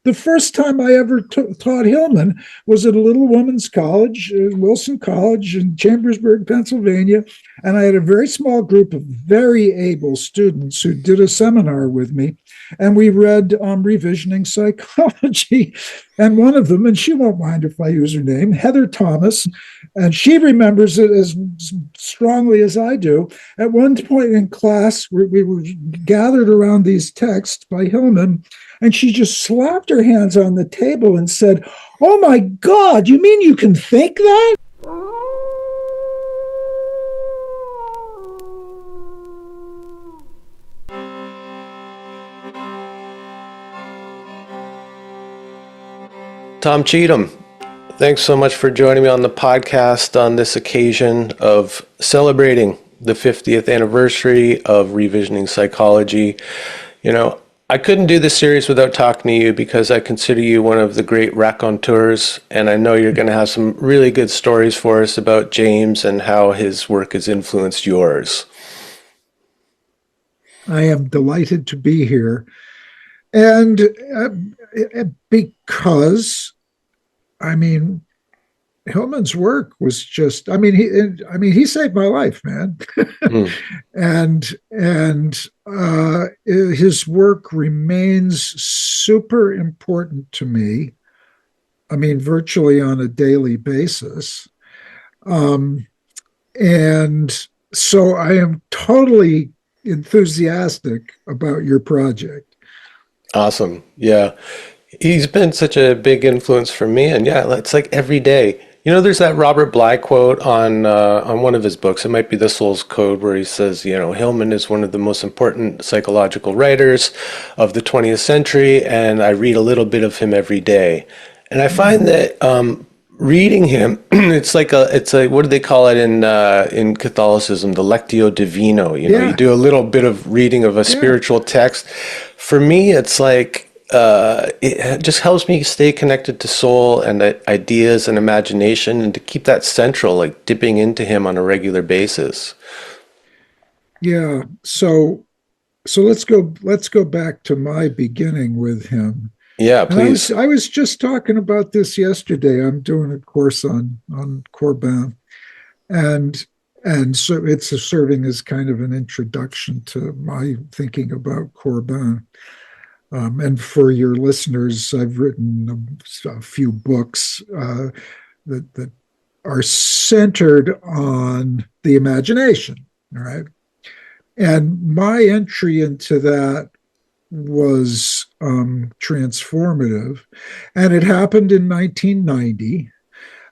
the first time I ever taught Hillman was at a little women's college, Wilson College in Chambersburg, Pennsylvania. And I had a very small group of very able students who did a seminar with me. And we read Revisioning Psychology. And one of them, and she won't mind if I use her name, Heather Thomas, and she remembers it as strongly as I do. At one point in class, we were gathered around these texts by Hillman, and she just slapped her hands on the table and said, "Oh my God, you mean you can think that?" Tom Cheetham, thanks so much for joining me on the podcast on this occasion of celebrating the 50th anniversary of Revisioning Psychology. You know, I couldn't do this series without talking to you because I consider you one of the great raconteurs, and I know you're going to have some really good stories for us about James and how his work has influenced yours. I am delighted to be here. And because, I mean, Hillman's work was just, he saved my life, man. And his work remains super important to me. I mean, virtually on a daily basis. And so I am totally enthusiastic about your project. Awesome. Yeah. He's been such a big influence for me. And yeah, it's like every day. You know, there's that Robert Bly quote on one of his books. It might be The Soul's Code, where he says, you know, Hillman is one of the most important psychological writers of the 20th century, and I read a little bit of him every day. And I find that reading him, it's like what do they call it in Catholicism? The Lectio Divino. You know, you do a little bit of reading of a spiritual text. For me, it's like it just helps me stay connected to soul and ideas and imagination, and to keep that central, like dipping into him on a regular basis. Yeah. So let's go back to my beginning with him. Yeah, please. I was just talking about this yesterday. I'm doing a course on Corbin, and so it's serving as kind of an introduction to my thinking about Corbin. And for your listeners, I've written a few books that are centered on the imagination, all right? And my entry into that was transformative. And it happened in 1990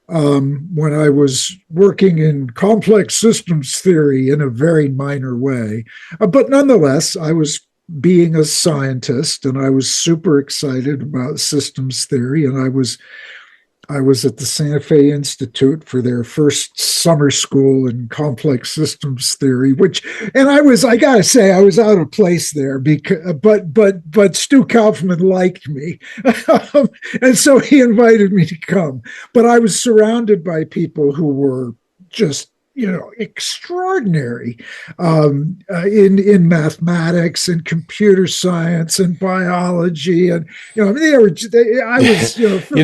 when I was working in complex systems theory in a very minor way. But nonetheless, I was being a scientist, and I was super excited about systems theory. And I was at the Santa Fe Institute for their first summer school in complex systems theory, I gotta say, I was out of place there but Stu Kaufman liked me. And so he invited me to come. But I was surrounded by people who were just, you know, extraordinary in mathematics and computer science and biology, and you know, I mean, I was, you know, for the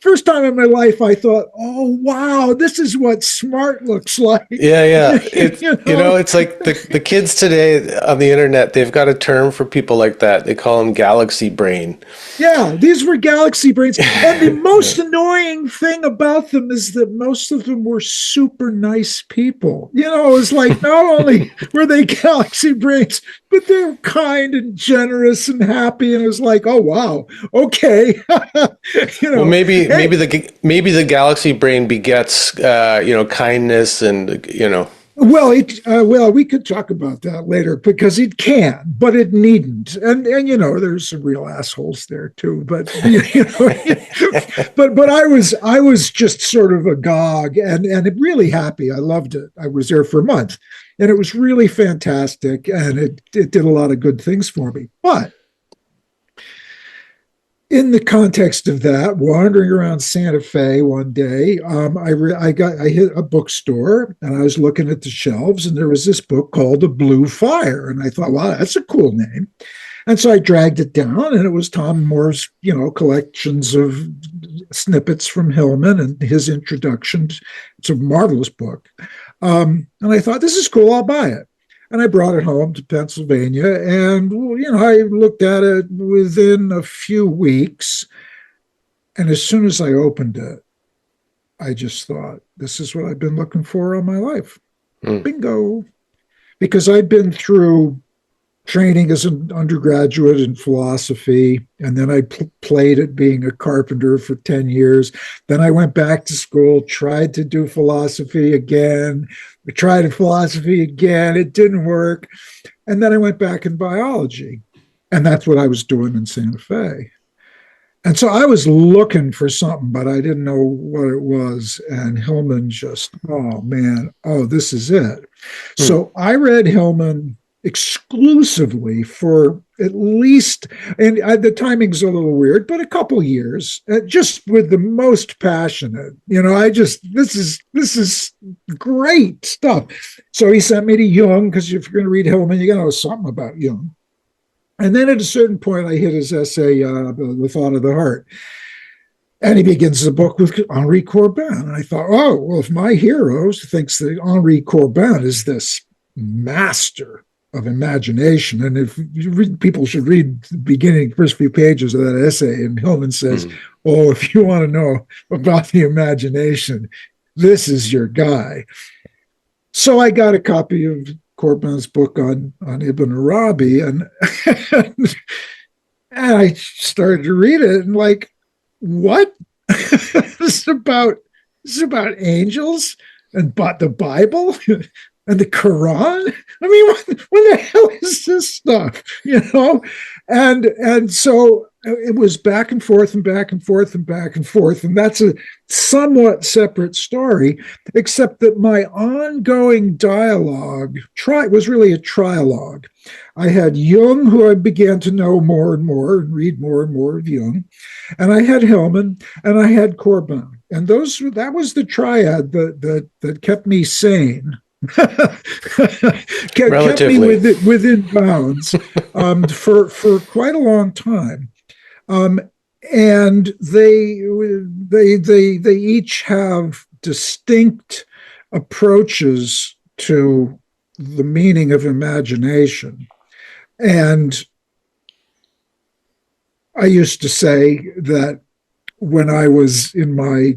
first time in my life, I thought, oh wow, this is what smart looks like. Yeah. It's like the kids today on the internet, they've got a term for people like that. They call them galaxy brain. Yeah, these were galaxy brains, and the most annoying thing about them is that most of them were super nice people. You know, it was like, not only were they galaxy brains, but they were kind and generous and happy. And it was like, oh wow, okay. You know, well, maybe the galaxy brain begets kindness and you know. Well, we could talk about that later, because it can, but it needn't. And you know, there's some real assholes there too. But you know, but I was just sort of agog and really happy. I loved it. I was there for a month, and it was really fantastic, and it did a lot of good things for me. But in the context of that, wandering around Santa Fe one day, I hit a bookstore, and I was looking at the shelves, and there was this book called The Blue Fire. And I thought, wow, that's a cool name. And so I dragged it down, and it was Tom Moore's, collections of snippets from Hillman and his introduction. It's a marvelous book. And I thought, this is cool, I'll buy it. And I brought it home to Pennsylvania, and, I looked at it within a few weeks. And as soon as I opened it, I just thought, this is what I've been looking for all my life. Bingo. Because I'd been through training as an undergraduate in philosophy, and then I played at being a carpenter for 10 years. Then I went back to school, tried to do philosophy again, tried philosophy again, it didn't work. And then I went back in biology, and that's what I was doing in Santa Fe. And so I was looking for something, but I didn't know what it was. And Hillman just, oh man, this is it. So I read Hillman exclusively for at least, and the timing's a little weird, but a couple years, just with the most passionate. This is great stuff. So he sent me to Jung, because if you're going to read Hillman, you got to know something about Jung. And then at a certain point, I hit his essay, The Thought of the Heart. And he begins the book with Henri Corbin. And I thought, well, if my hero thinks that Henri Corbin is this master of imagination, and if you read, people should read the beginning, first few pages of that essay, and Hillman says, if you want to know about the imagination, this is your guy. So I got a copy of Corbin's book on Ibn Arabi, and I started to read it, and like, what? This is about angels and the Bible and the Quran. I mean, what the hell is this stuff? And so it was back and forth and back and forth and back and forth. And that's a somewhat separate story, except that my ongoing dialogue was really a trialogue. I had Jung, who I began to know more and more and read more and more of Jung. And I had Hillman, and I had Corbin. And that was the triad that kept me sane. kept me within bounds for quite a long time. And they each have distinct approaches to the meaning of imagination. And I used to say that when I was in my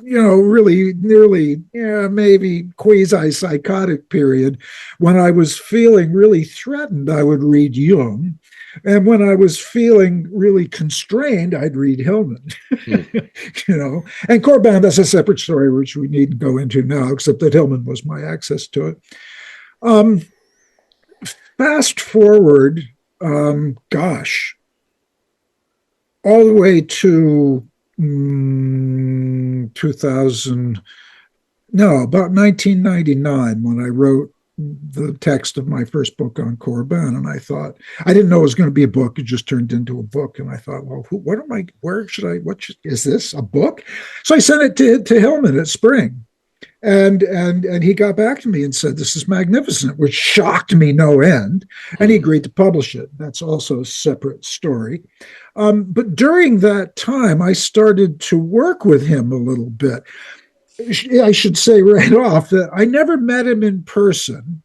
really nearly, maybe quasi-psychotic period, when I was feeling really threatened, I would read Jung. And when I was feeling really constrained, I'd read Hillman. And Corbin, that's a separate story, which we needn't go into now, except that Hillman was my access to it. Fast forward, all the way to 1999, when I wrote the text of my first book on Corbin. And I thought, I didn't know it was going to be a book. It just turned into a book. And I thought, well, is this a book? So I sent it to Hillman at Spring. And he got back to me and said, this is magnificent, which shocked me no end. And he agreed to publish it. That's also a separate story. But during that time, I started to work with him a little bit. I should say right off that I never met him in person,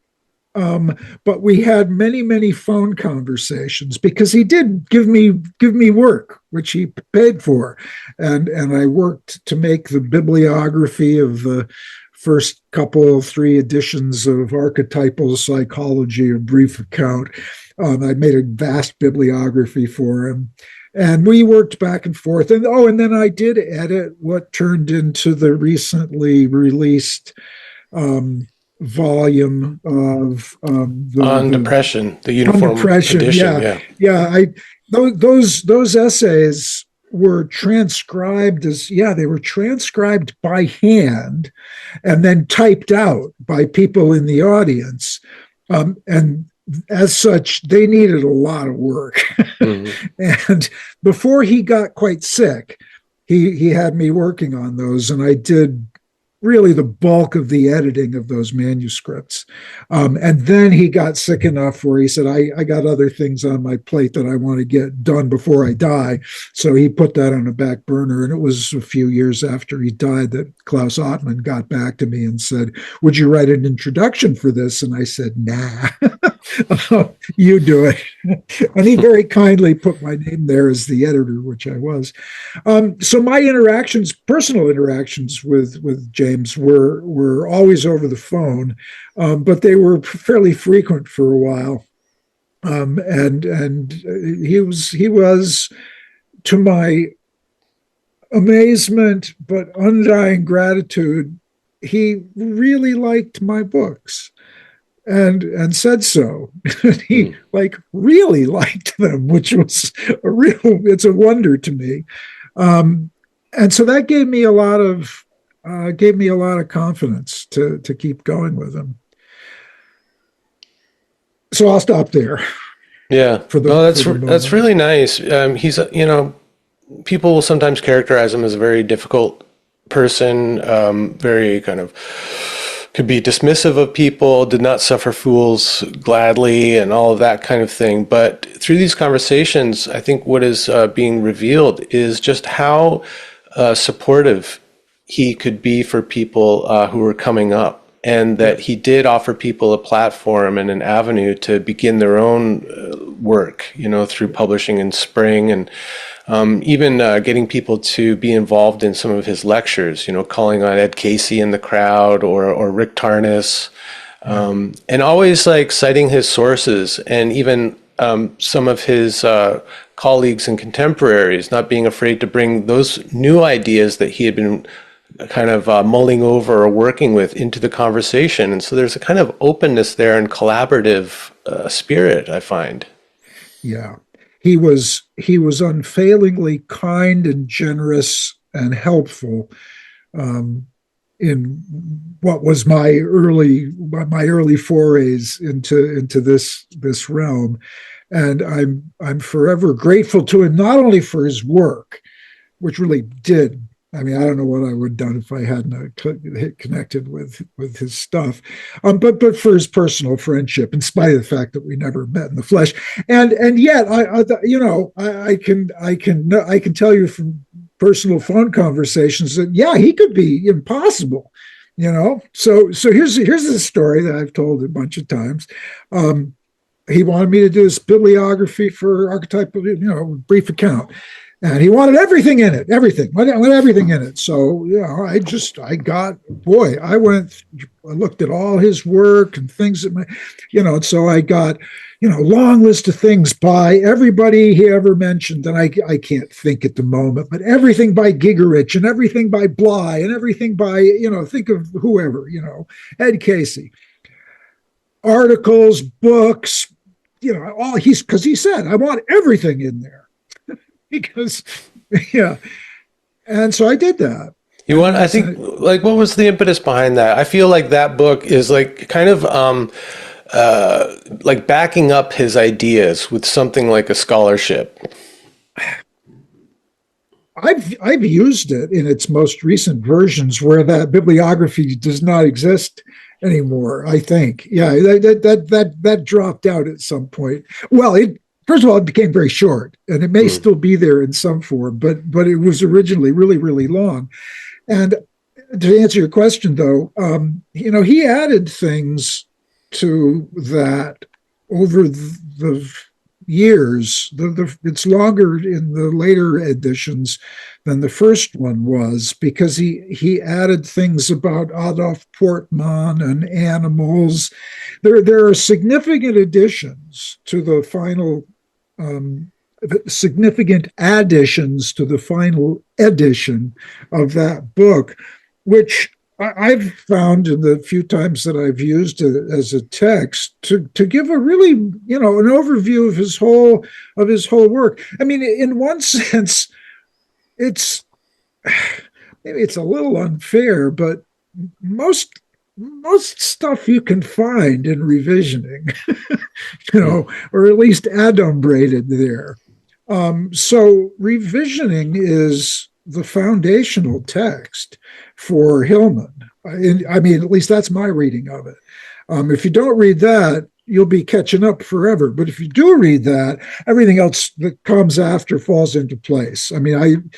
but we had many, many phone conversations, because he did give me work, which he paid for. And I worked to make the bibliography of the first three editions of Archetypal Psychology, a brief account. I made a vast bibliography for him. And we worked back and forth. And then I did edit what turned into the recently released volume of on depression, the uniform depression, edition. Yeah. Those essays were transcribed they were transcribed by hand and then typed out by people in the audience. And as such, they needed a lot of work. And before he got quite sick, he had me working on those, and I did really the bulk of the editing of those manuscripts. And then he got sick enough where he said, I got other things on my plate that I want to get done before I die. So he put that on a back burner. And it was a few years after he died that Klaus Ottman got back to me and said, would you write an introduction for this? And I said, nah. You do it. And he very kindly put my name there as the editor, which I was. So my interactions, personal interactions with James were always over the phone, but they were fairly frequent for a while. And he was, to my amazement but undying gratitude, he really liked my books. And said so. He really liked them, which was it's a wonder to me. And so that gave me a lot of confidence to keep going with him. So I'll stop there. Yeah, that's really nice. He's people will sometimes characterize him as a very difficult person, very kind of could be dismissive of people, did not suffer fools gladly, and all of that kind of thing. But through these conversations, I think what is being revealed is just how supportive he could be for people who were coming up, and that he did offer people a platform and an avenue to begin their own work, through publishing in Spring, and even getting people to be involved in some of his lectures, calling on Ed Casey in the crowd or Rick Tarnas, and always citing his sources, and even some of his colleagues and contemporaries not being afraid to bring those new ideas that he had been kind of mulling over or working with into the conversation. And so there's a kind of openness there and collaborative spirit, I find. Yeah. He was unfailingly kind and generous and helpful in what was my early forays into this realm, and I'm forever grateful to him, not only for his work, which really did. I mean, I don't know what I would have done if I hadn't connected with his stuff, but for his personal friendship, in spite of the fact that we never met in the flesh, and yet I can tell you from personal phone conversations that he could be impossible, So here's the story that I've told a bunch of times. He wanted me to do this bibliography for archetypal, brief account. And he wanted everything in it, everything. I wanted everything in it. So, I looked at all his work and things that so I got, long list of things by everybody he ever mentioned. And I can't think at the moment, but everything by Gigerich and everything by Bly and everything by, think of whoever, Ed Casey. Articles, books, because he said, I want everything in there. Because, and so I did that. What was the impetus behind that? I feel like that book is kind of backing up his ideas with something like a scholarship. I've used it in its most recent versions where that bibliography does not exist anymore. I think, that dropped out at some point. Well, first of all, it became very short, and it may still be there in some form, but it was originally really, really long. And to answer your question, though, he added things to that over the years. It's longer in the later editions than the first one was, because he added things about Adolf Portman and animals. There are significant additions to the final. Significant additions to the final edition of that book, which I've found in the few times that I've used it as a text to give a really, an overview of his whole work. I mean, in one sense, maybe it's a little unfair, but most stuff you can find in revisioning, or at least adumbrated there. So revisioning is the foundational text for Hillman. I mean, at least that's my reading of it. If you don't read that, you'll be catching up forever. But if you do read that, everything else that comes after falls into place. I mean,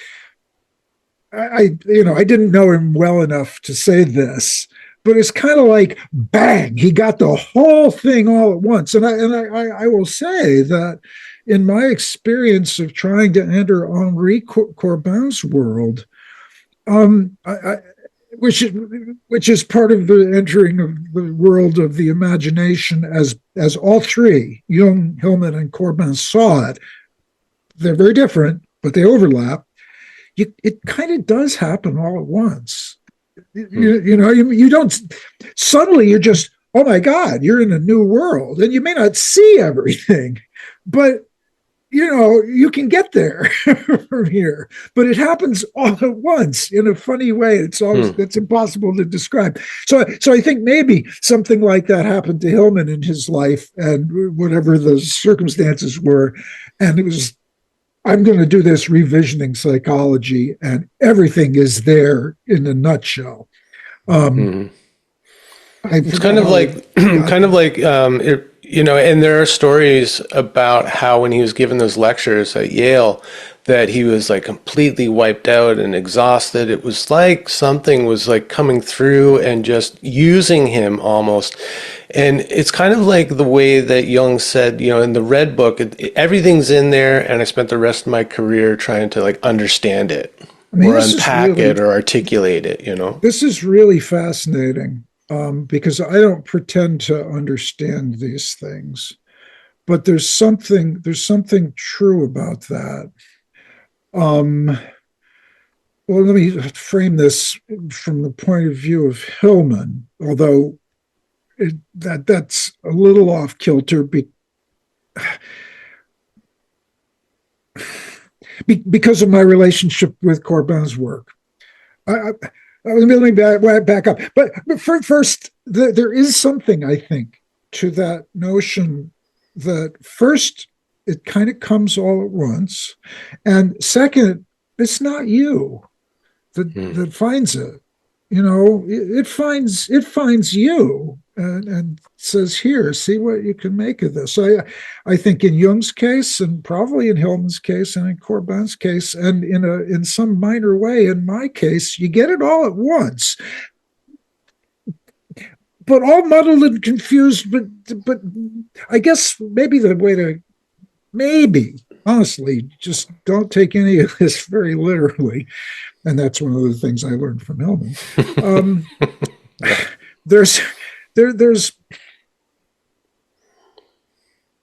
I didn't know him well enough to say this, but it's kind of like bang, he got the whole thing all at once. And I will say that in my experience of trying to enter Henri Corbin's world, which is part of the entering of the world of the imagination as all three, Jung, Hillman, and Corbin saw it. They're very different, but they overlap. It kind of does happen all at once. You don't suddenly you're just, oh my God, you're in a new world, and you may not see everything, but you can get there from here. But it happens all at once in a funny way. It's impossible to describe. So I think maybe something like that happened to Hillman in his life, and whatever the circumstances were, and it was, I'm going to do this revisioning psychology, and everything is there in a nutshell. It's kind of like, and there are stories about how when he was given those lectures at Yale, that he was like completely wiped out and exhausted. It was like something was like coming through and just using him almost. And it's kind of like the way that Jung said, in the Red Book, everything's in there, and I spent the rest of my career trying to like understand it, or unpack it, or articulate it. This is really fascinating, because I don't pretend to understand these things, but there's something true about that. Well, let me frame this from the point of view of Hillman, although that's a little off kilter because of my relationship with Corbin's work. Let me back up. But first, there is something, I think, to that notion that first, it kind of comes all at once. And second, it's not you that finds it. It finds you and says, here, see what you can make of this. I think in Jung's case, and probably in Hillman's case, and in Corbin's case, and in some minor way in my case, you get it all at once, but all muddled and confused. But I guess maybe the way to honestly, just don't take any of this very literally. And that's one of the things I learned from Hillman. There's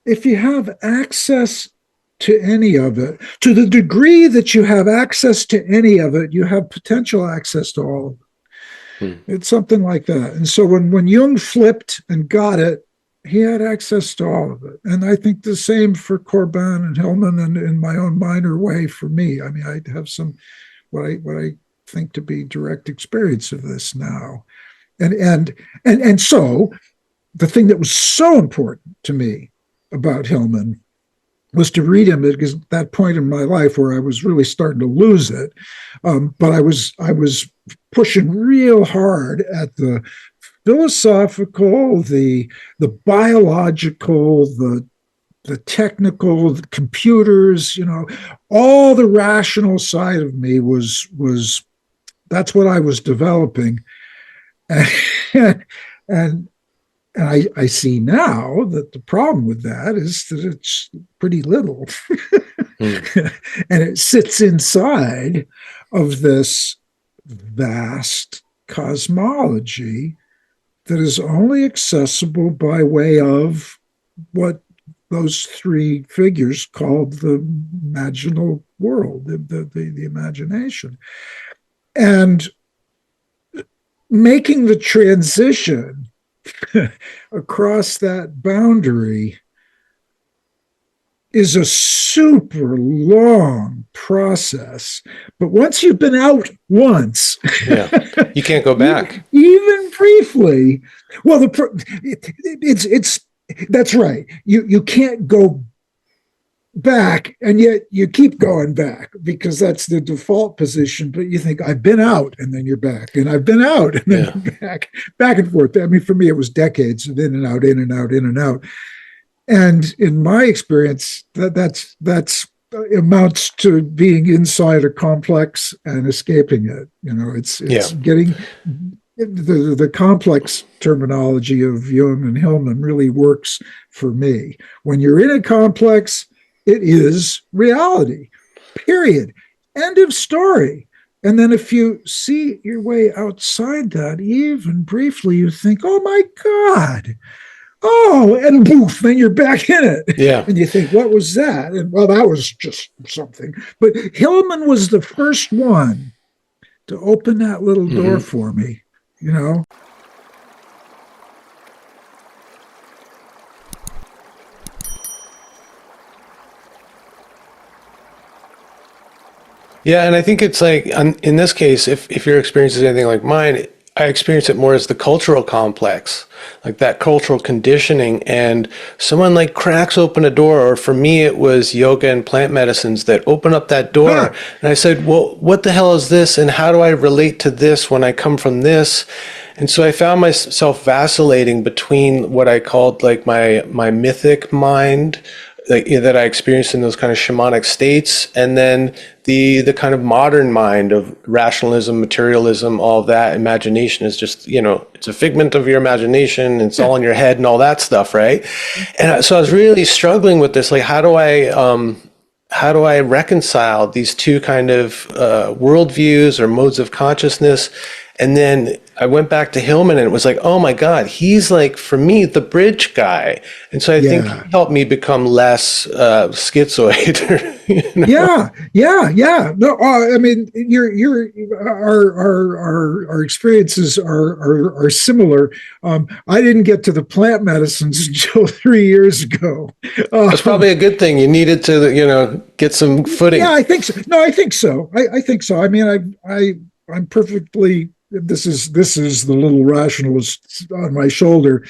if you have access to any of it, to the degree that you have access to any of it, you have potential access to all of it. It's something like that. And so when Jung flipped and got it, he had access to all of it. And I think the same for Corbin and Hillman, and in my own minor way for me. I mean, I have some what I think to be direct experience of this now. And so the thing that was so important to me about Hillman was to read him at that point in my life where I was really starting to lose it. But I was pushing real hard at the philosophical, the biological, the technical, the computers, all the rational side of me was that's what I was developing. And I see now that the problem with that is that it's pretty little. And it sits inside of this vast cosmology that is only accessible by way of what those three figures called the imaginal world, the imagination. And making the transition across that boundary is a super long process. But once you've been out once, you can't go back. Even briefly. Well, it's that's right. You can't go back, and yet you keep going back because that's the default position. But you think, I've been out, and then you're back, and I've been out, and then you're back and forth. I mean, for me, it was decades of in and out, in and out, in and out. And in my experience, that's amounts to being inside a complex and escaping it. It's getting the complex terminology of Jung and Hillman really works for me. When you're in a complex, it is reality, period. End of story. And then if you see your way outside that, even briefly, you think, oh my God. Oh, and poof, then you're back in it. Yeah. And you think, what was that? And well, that was just something. But Hillman was the first one to open that little door for me, Yeah, and I think it's like, in this case, if your experience is anything like mine, I experience it more as the cultural complex, like that cultural conditioning, and someone like cracks open a door, or for me, it was yoga and plant medicines that open up that door. And I said, well, what the hell is this? And how do I relate to this when I come from this? And so I found myself vacillating between what I called like my mythic mind, that I experienced in those kind of shamanic states, and then the kind of modern mind of rationalism, materialism, all of that. Imagination is just, it's a figment of your imagination, it's all in your head and all that stuff, right? And so I was really struggling with this, like, how do I reconcile these two kind of worldviews or modes of consciousness? And then I went back to Hillman, and it was like, oh my God, he's like, for me, the bridge guy. And so I think he helped me become less schizoid. Yeah. No, I mean, our experiences are similar. I didn't get to the plant medicines until 3 years ago. That's probably a good thing. You needed to, get some footing. Yeah, I think so. No, I think so. I think so. I mean, I'm perfectly. This is the little rationalist on my shoulder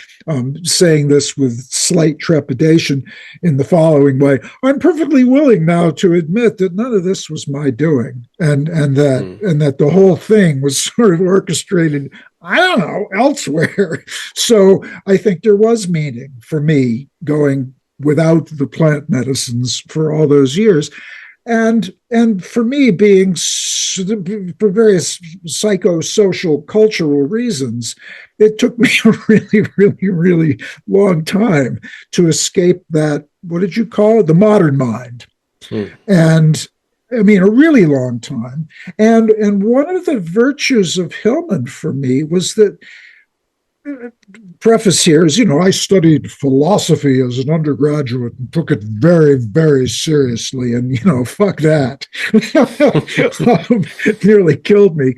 saying this with slight trepidation in the following way. I'm perfectly willing now to admit that none of this was my doing, and that the whole thing was sort of orchestrated, I don't know, elsewhere. So I think there was meaning for me going without the plant medicines for all those years. And for me, being for various psychosocial cultural reasons, it took me a really, really, really long time to escape that, what did you call it? The modern mind. And I mean, a really long time. And one of the virtues of Hillman for me was that, preface here is, I studied philosophy as an undergraduate and took it very, very seriously. And, fuck that. It nearly killed me.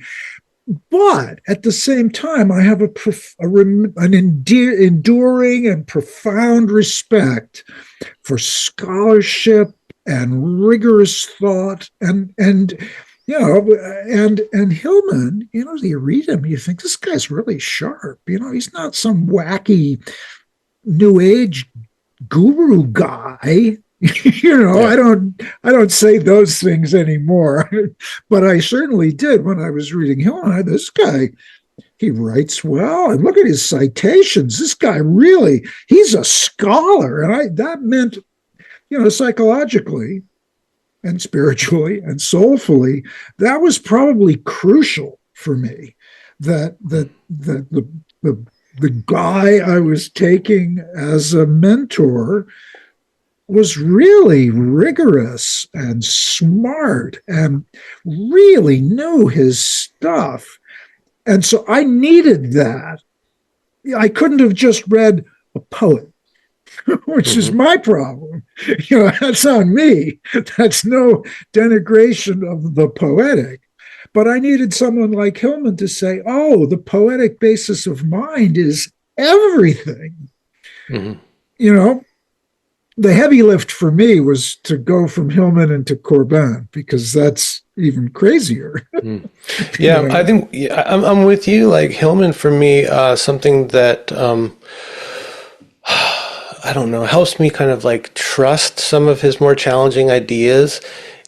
But at the same time, I have an enduring and profound respect for scholarship and rigorous thought and Hillman, you read him, you think this guy's really sharp. He's not some wacky new age guru guy. I don't say those things anymore, but I certainly did when I was reading Hillman. This guy, he writes well, and look at his citations. This guy really, he's a scholar, and that meant, psychologically and spiritually and soulfully, that was probably crucial for me. That the guy I was taking as a mentor was really rigorous and smart and really knew his stuff. And so I needed that. I couldn't have just read a poet, which is my problem. That's on me. That's no denigration of the poetic. But I needed someone like Hillman to say, oh, the poetic basis of mind is everything. The heavy lift for me was to go from Hillman into Corbin, because that's even crazier. Yeah, I think I'm with you. Like Hillman for me, something that I don't know, helps me kind of like trust some of his more challenging ideas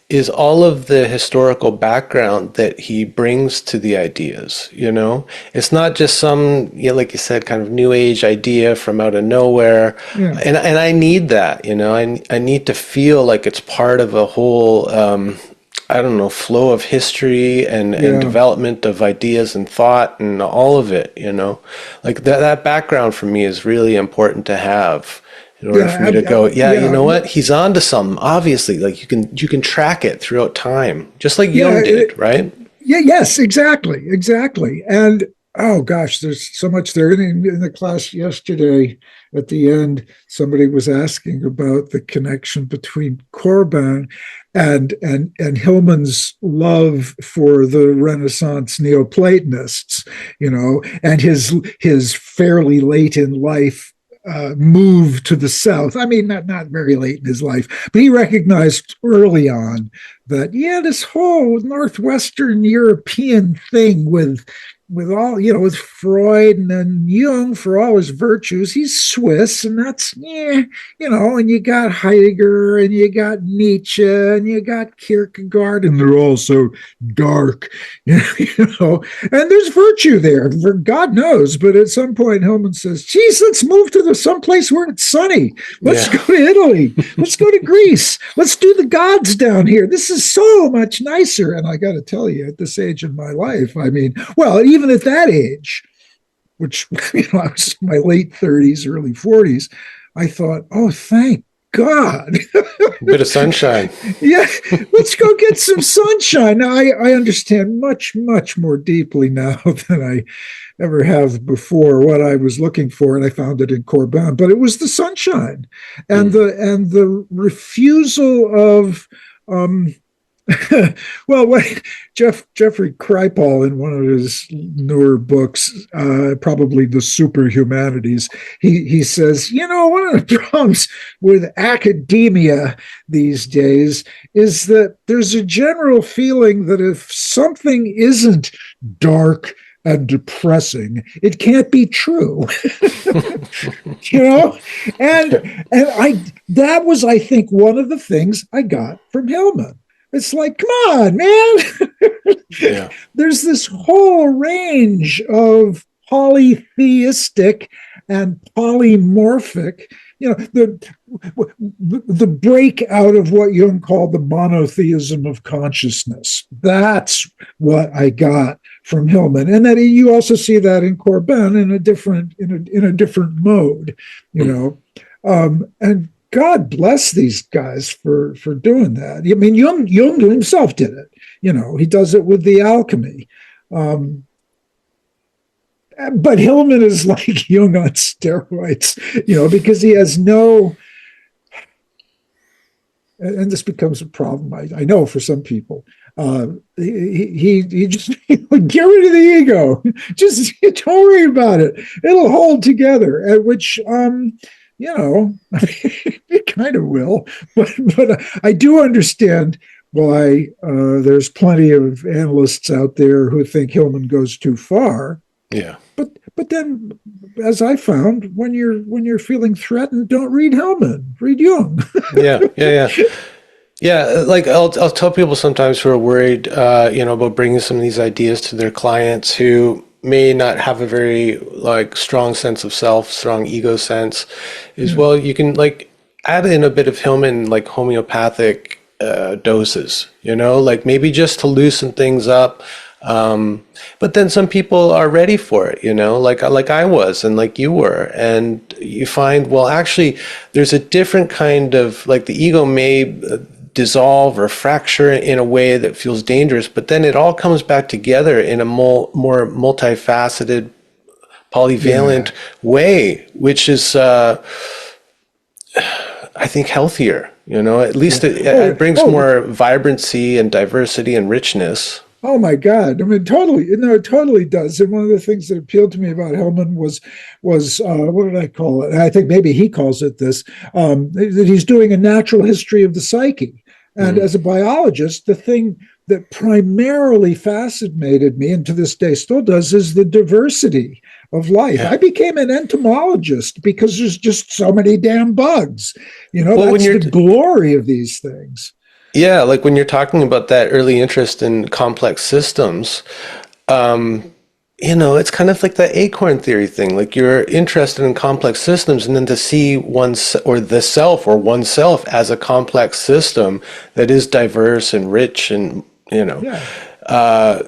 is all of the historical background that he brings to the ideas, you know? It's not just some, you know, like you said, kind of new age idea from out of nowhere. Yeah. And I need that, you know, I need to feel like it's part of a whole, I don't know, flow of history and development of ideas and thought and all of it, you know? Like that background for me is really important to have. In order for me to go, you know what? He's on to something. Obviously, like you can track it throughout time, just like Jung did, right? Yeah. Yes. Exactly. Exactly. And oh gosh, there's so much there. In the class yesterday, at the end, somebody was asking about the connection between Corbin and Hillman's love for the Renaissance Neoplatonists, you know, and his fairly late in life move to the south. I mean, not very late in his life, but he recognized early on that this whole Northwestern European thing with all, you know, with Freud and then Jung for all his virtues, he's Swiss, and that's, you know, and you got Heidegger and you got Nietzsche and you got Kierkegaard, and they're all so dark, you know, and there's virtue there, for God knows. But at some point, Hillman says, geez, let's move to someplace where it's sunny. Let's go to Italy. Let's go to Greece. Let's do the gods down here. This is so much nicer. And I got to tell you, at this age in my life, I mean, well, even at that age, which, you know, I was in my late 30s, early 40s, I thought, oh, thank God. A bit of sunshine. Yeah, let's go get some sunshine. Now, I understand much, much more deeply now than I ever have before what I was looking for, and I found it in Corbin. But it was the sunshine and the refusal of well, what Jeffrey Kripal, in one of his newer books, probably The Superhumanities, he says, you know, one of the problems with academia these days is that there's a general feeling that if something isn't dark and depressing, it can't be true. You know, and that was, I think, one of the things I got from Hillman. It's like, come on, man. There's this whole range of polytheistic and polymorphic, you know, the breakout of what Jung called the monotheism of consciousness. That's what I got from Hillman. And that you also see that in Corbin in a different mode, you know. And God bless these guys for doing that. I mean, Jung himself did it. You know, he does it with the alchemy. But Hillman is like Jung on steroids, you know, because he has no, and this becomes a problem, I know, for some people. He just get rid of the ego. Just don't worry about it. It'll hold together. At which, you know, it kind of will, but I do understand why there's plenty of analysts out there who think Hillman goes too far. Yeah. But then, as I found, when you're feeling threatened, don't read Hillman, read Jung. Yeah. Like I'll tell people sometimes who are worried, you know, about bringing some of these ideas to their clients who may not have a very like strong sense of self, strong ego sense, is well, you can like add in a bit of Hillman, like homeopathic doses, you know, like maybe just to loosen things up. But then some people are ready for it, you know, like I was and like you were, and you find, well, actually there's a different kind of, like, the ego may dissolve or fracture in a way that feels dangerous, but then it all comes back together in a more multifaceted, polyvalent way, which is, I think, healthier, you know, at least it brings more vibrancy and diversity and richness. Oh my God! I mean, totally. No, it totally does. And one of the things that appealed to me about Hillman was what did I call it? I think maybe he calls it this. That he's doing a natural history of the psyche. And as a biologist, the thing that primarily fascinated me, and to this day still does, is the diversity of life. Yeah. I became an entomologist because there's just so many damn bugs. Well, that's the glory of these things. Yeah, like when you're talking about that early interest in complex systems, it's kind of like the acorn theory thing. Like you're interested in complex systems, and then to see oneself as a complex system that is diverse and rich and,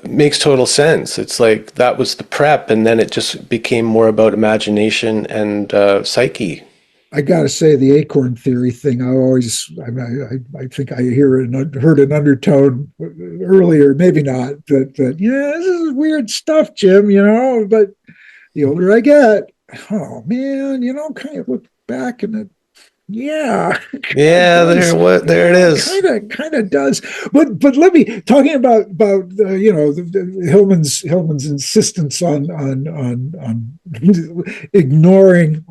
makes total sense. It's like that was the prep, and then it just became more about imagination and psyche. I got to say, the acorn theory thing, I think I heard an undertone earlier, maybe not, that this is weird stuff, Jim, but the older I get, oh man, kind of look back and there it is. Kind of does. But let me talking about Hillman's insistence on ignoring,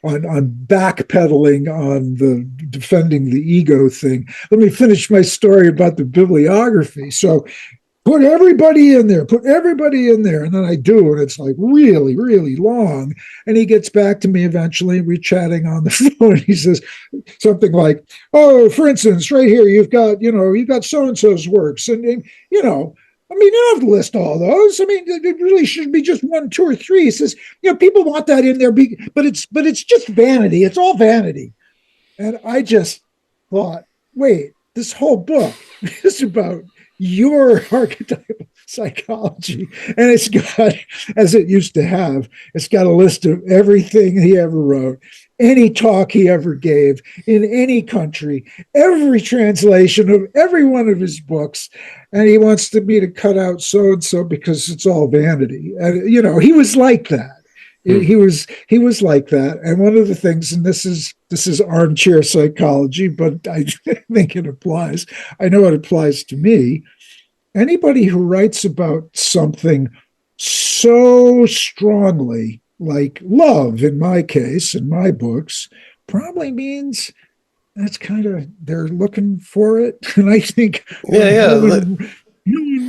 on backpedaling on the defending the ego thing. Let me finish my story about the bibliography. So put everybody in there, and then I do, and it's like really, really long. And he gets back to me eventually. We're chatting on the phone. He says something like, "Oh, for instance, right here, you've got so and so's works, and you don't have to list all those. I mean, it really should be just 1, 2, or 3." He says, people want that in there, but it's just vanity. It's all vanity. And I just thought, wait, this whole book is about your archetypal psychology. And it's got, as it used to have, it's got a list of everything he ever wrote, any talk he ever gave in any country, every translation of every one of his books. And he wants me to cut out so-and-so because it's all vanity. And, he was like that. He was like that. And one of the things, and this is armchair psychology, but I think it applies. I know it applies to me. Anybody who writes about something so strongly, like love in my case, in my books, probably means that's kind of, they're looking for it. And I think Hillman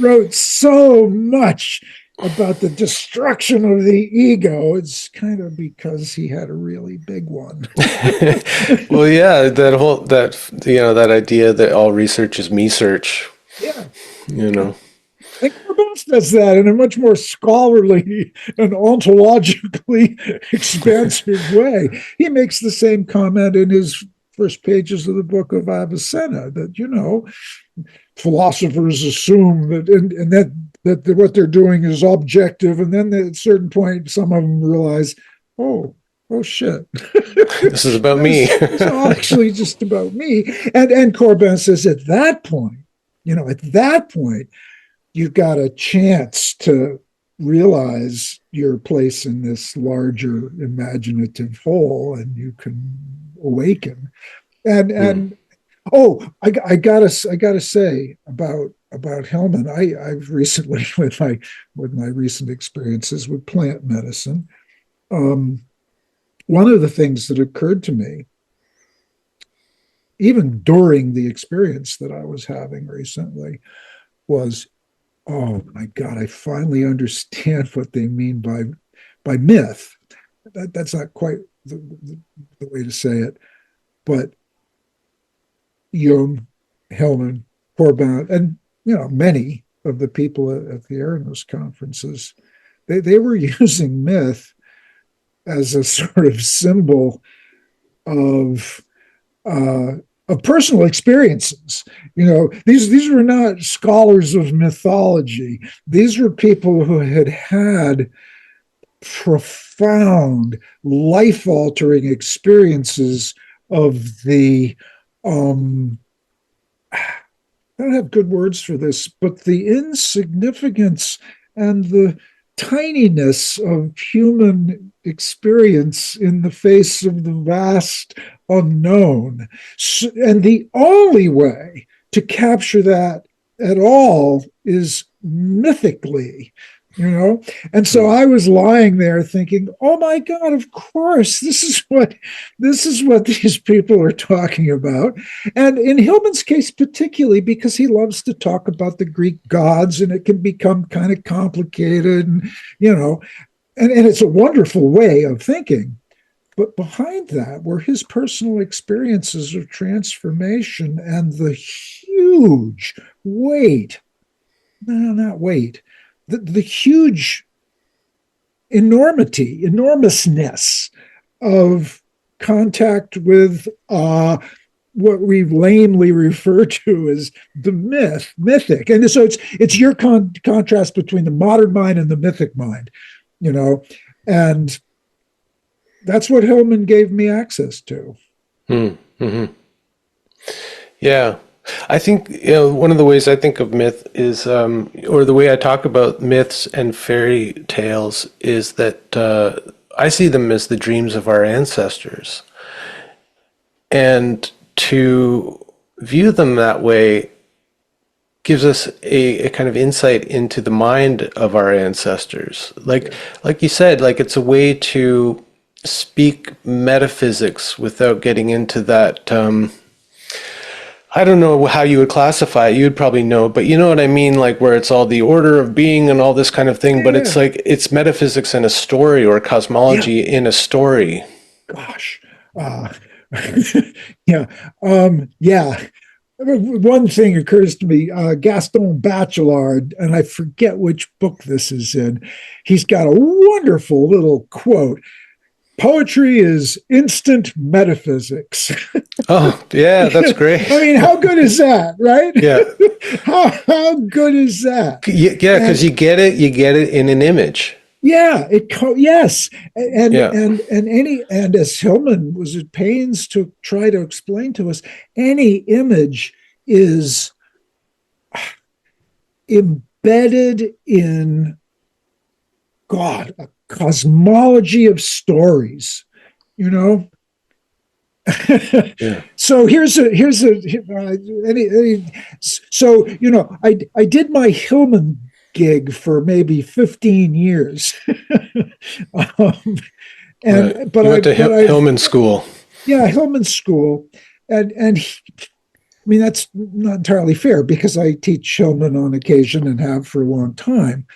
wrote so much about the destruction of the ego, it's kind of because he had a really big one. Well, yeah, that idea that all research is me search. Yeah. And Corbett does that in a much more scholarly and ontologically expansive way. He makes the same comment in his first pages of the book of Avicenna, that, philosophers assume that, and that what they're doing is objective. And then at a certain point, some of them realize, oh shit. This is about me. It's actually just about me. And Corbett says at that point, you've got a chance to realize your place in this larger imaginative whole, and you can awaken. And I gotta say about Hillman, I've recently, with my recent experiences with plant medicine, one of the things that occurred to me, even during the experience that I was having recently, was, oh my God, I finally understand what they mean by myth. That's not quite the way to say it, but Jung, Hillman, Corbett, and many of the people at the Aranos conferences, they were using myth as a sort of symbol of personal experiences. These were not scholars of mythology. These were people who had profound, life-altering experiences of the I don't have good words for this, but the insignificance and the tininess of human experience in the face of the vast unknown. And the only way to capture that at all is mythically. you know? And so I was lying there thinking, oh my God, of course, this is what these people are talking about. And in Hillman's case, particularly because he loves to talk about the Greek gods, and it can become kind of complicated, and and it's a wonderful way of thinking. But behind that were his personal experiences of transformation and the huge weight, no, not weight, the huge enormousness of contact with what we lamely refer to as the mythic. And so it's your contrast between the modern mind and the mythic mind, and that's what Hillman gave me access to. Mm-hmm. Yeah. I think, one of the ways I think of myth is, or the way I talk about myths and fairy tales is that I see them as the dreams of our ancestors. And to view them that way gives us a kind of insight into the mind of our ancestors. Like you said, it's a way to speak metaphysics without getting into that, I don't know how you would classify it. You would probably know, but you know what I mean? Where it's all the order of being and all this kind of thing, but it's it's metaphysics in a story, or cosmology in a story. Gosh. Yeah. One thing occurs to me, Gaston Bachelard, and I forget which book this is in. He's got a wonderful little quote. Poetry is instant metaphysics. Oh, yeah, that's great. I mean, how good is that, right? Yeah. How good is that? Yeah, because you get it in an image. Yeah, yes. And as Hillman was at pains to try to explain to us, any image is embedded in God, a cosmology of stories, Yeah. So I did my Hillman gig for maybe 15 years. Hillman school. Yeah, Hillman school. And that's not entirely fair because I teach Hillman on occasion and have for a long time.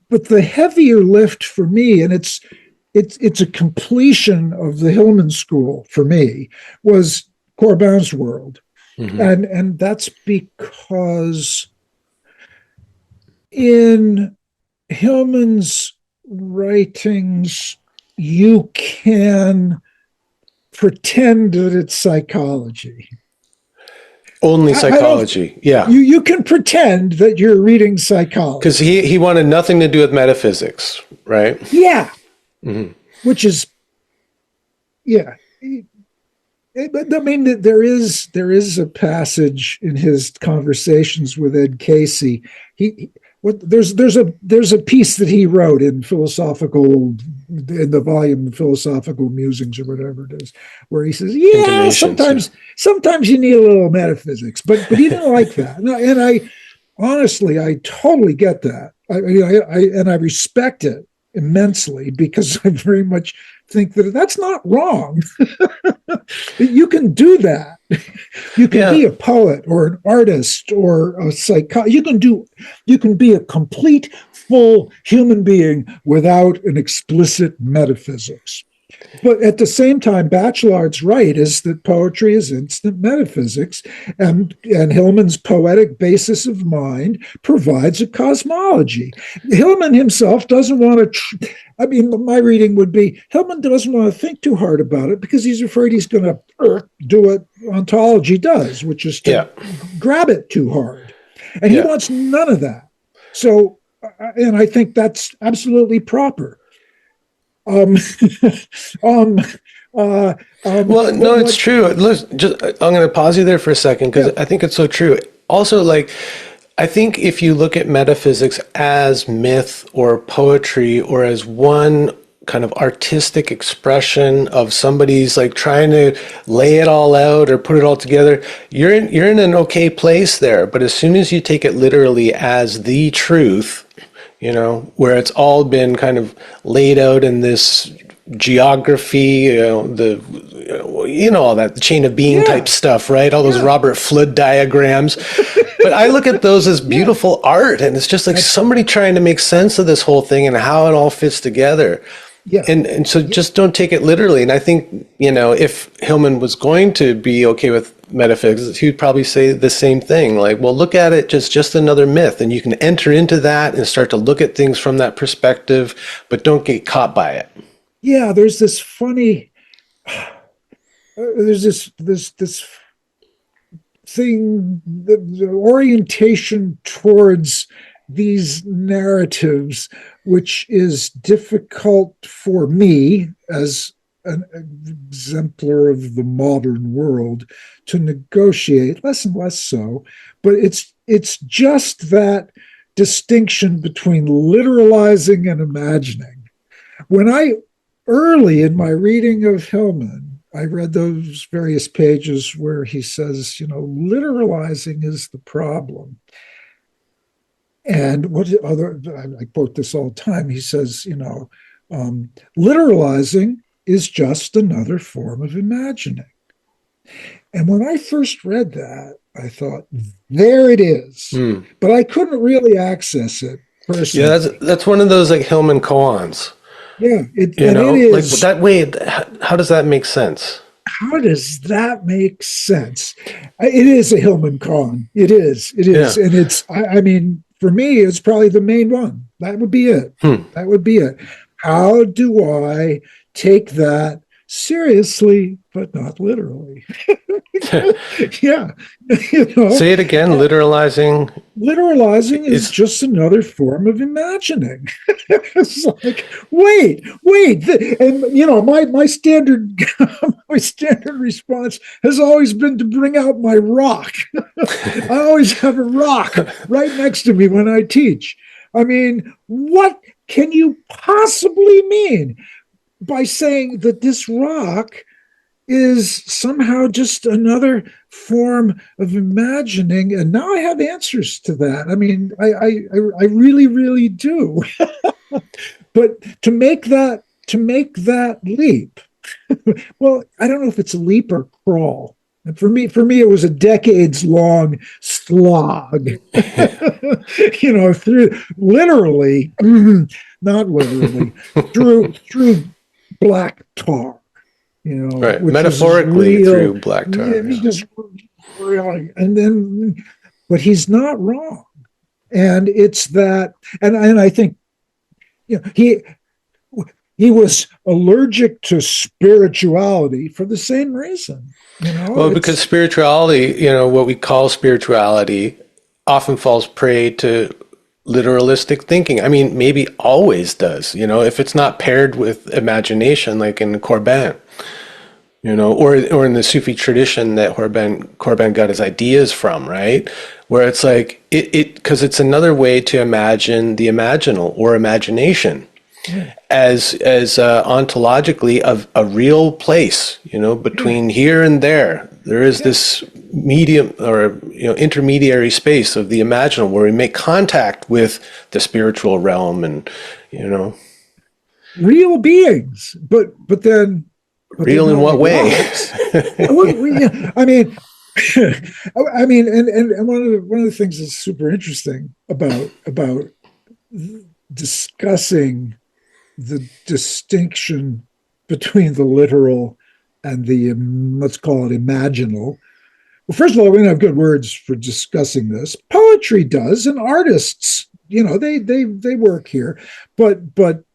But the heavier lift for me, and it's a completion of the Hillman school for me, was Corbin's world. Mm-hmm. And that's because in Hillman's writings, you can pretend that it's psychology. Only psychology, yeah. You can pretend that you're reading psychology. Because he wanted nothing to do with metaphysics, right? Yeah. Mm-hmm. Which is, yeah. I mean, there is a passage in his conversations with Ed Casey. There's a piece that he wrote in the volume Philosophical Musings or whatever it is, where he says, "Yeah, sometimes you need a little metaphysics," but he didn't like that, and I honestly totally get that. I respect it immensely because I very much think that that's not wrong. You can do that. You can be a poet or an artist or a psychologist. You can be a complete, full human being without an explicit metaphysics. But at the same time, Bachelard's right is that poetry is instant metaphysics, and Hillman's poetic basis of mind provides a cosmology. Hillman himself doesn't want to, my reading would be, Hillman doesn't want to think too hard about it because he's afraid he's going to do what ontology does, which is to grab it too hard. And he wants none of that. So, and I think that's absolutely proper. Well, no, it's true. Listen, I'm going to pause you there for a second because I think it's so true. Also, I think if you look at metaphysics as myth or poetry or as one kind of artistic expression of somebody's trying to lay it all out or put it all together, you're in an okay place there. But as soon as you take it literally as the truth, where it's all been kind of laid out in this geography, all that chain of being type stuff, right? All those Robert Flood diagrams. But I look at those as beautiful art, and it's just like somebody trying to make sense of this whole thing and how it all fits together. Yeah. And so just don't take it literally. And I think, if Hillman was going to be okay with metaphysics, he'd probably say the same thing. Like, well, look at it just another myth, and you can enter into that and start to look at things from that perspective, but don't get caught by it. Yeah, there's this funny, there's this thing, the orientation towards these narratives, which is difficult for me as an exemplar of the modern world to negotiate, less and less so. But it's just that distinction between literalizing and imagining. Early in my reading of Hillman, I read those various pages where he says, literalizing is the problem. And I quote this all the time. He says, literalizing is just another form of imagining. And when I first read that, I thought, there it is. But I couldn't really access it personally. Yeah, that's one of those like Hillman koans. Yeah, it is. Like that way, how does that make sense? How does that make sense? It is a Hillman koan. It is. Yeah. And it's, I mean, for me, it's probably the main one. That would be it. That would be it. How do I take that seriously, but not literally? Yeah. Say it again, literalizing. Literalizing is just another form of imagining. It's like, wait. And my standard response has always been to bring out my rock. I always have a rock right next to me when I teach. I mean, what can you possibly mean by saying that this rock is somehow just another form of imagining? And now I have answers to that. I mean, I really, really do. But to make that leap, well, I don't know if it's a leap or crawl. And for me, it was a decades-long slog. Through literally, not literally, through black tar. Right, metaphorically through black tar. Really, and then, but he's not wrong, and it's that, and I think, he was allergic to spirituality for the same reason. Well, because spirituality, what we call spirituality, often falls prey to literalistic thinking. I mean, maybe always does, if it's not paired with imagination, like in Corbin, or in the Sufi tradition that Corbin got his ideas from, right? Where it's like, because it's another way to imagine the imaginal or imagination as ontologically of a real place, between here and there. There is this medium or intermediary space of the imaginal where we make contact with the spiritual realm and real beings, but then real in what way? I mean, and one of the things that's super interesting about discussing the distinction between the literal and the, let's call it, imaginal. Well, first of all, we don't have good words for discussing this. Poetry does, and artists, they work here, but the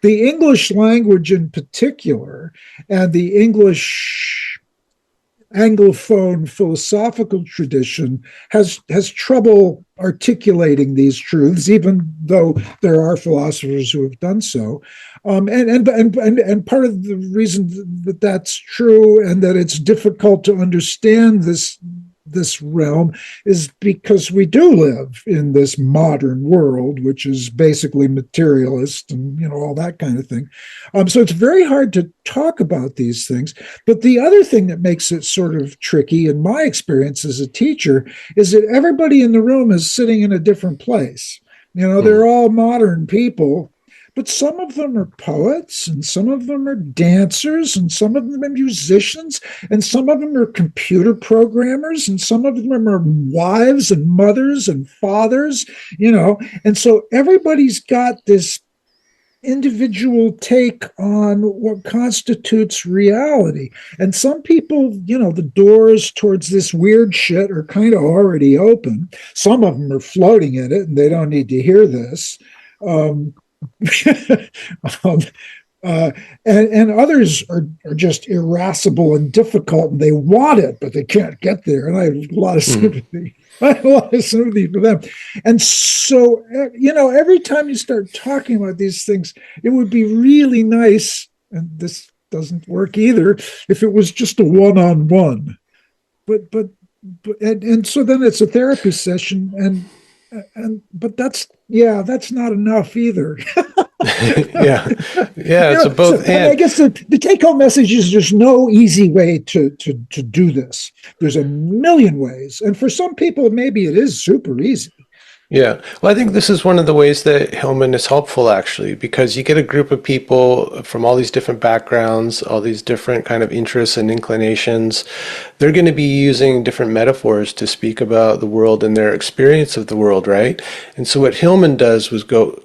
English language in particular, and the English Anglophone philosophical tradition has trouble articulating these truths, even though there are philosophers who have done so. And part of the reason that that's true and that it's difficult to understand this realm is because we do live in this modern world, which is basically materialist and all that kind of thing. So it's very hard to talk about these things. But the other thing that makes it sort of tricky, in my experience as a teacher, is that everybody in the room is sitting in a different place. They're all modern people, but some of them are poets, and some of them are dancers, and some of them are musicians, and some of them are computer programmers, and some of them are wives and mothers and fathers, and so everybody's got this individual take on what constitutes reality. And some people, the doors towards this weird shit are kind of already open. Some of them are floating in it and they don't need to hear this. And others are just irascible and difficult, and they want it, but they can't get there. And I have a lot of sympathy. I have a lot of sympathy for them. And so, every time you start talking about these things, it would be really nice, and this doesn't work either, if it was just a one-on-one. And so then it's a therapy session, but that's not enough either. yeah, it's a both and. I guess the take-home message is there's no easy way to do this. There's a million ways, and for some people, maybe it is super easy. Yeah, well, I think this is one of the ways that Hillman is helpful, actually, because you get a group of people from all these different backgrounds, all these different kind of interests and inclinations. They're going to be using different metaphors to speak about the world and their experience of the world, right? And so what Hillman does was go,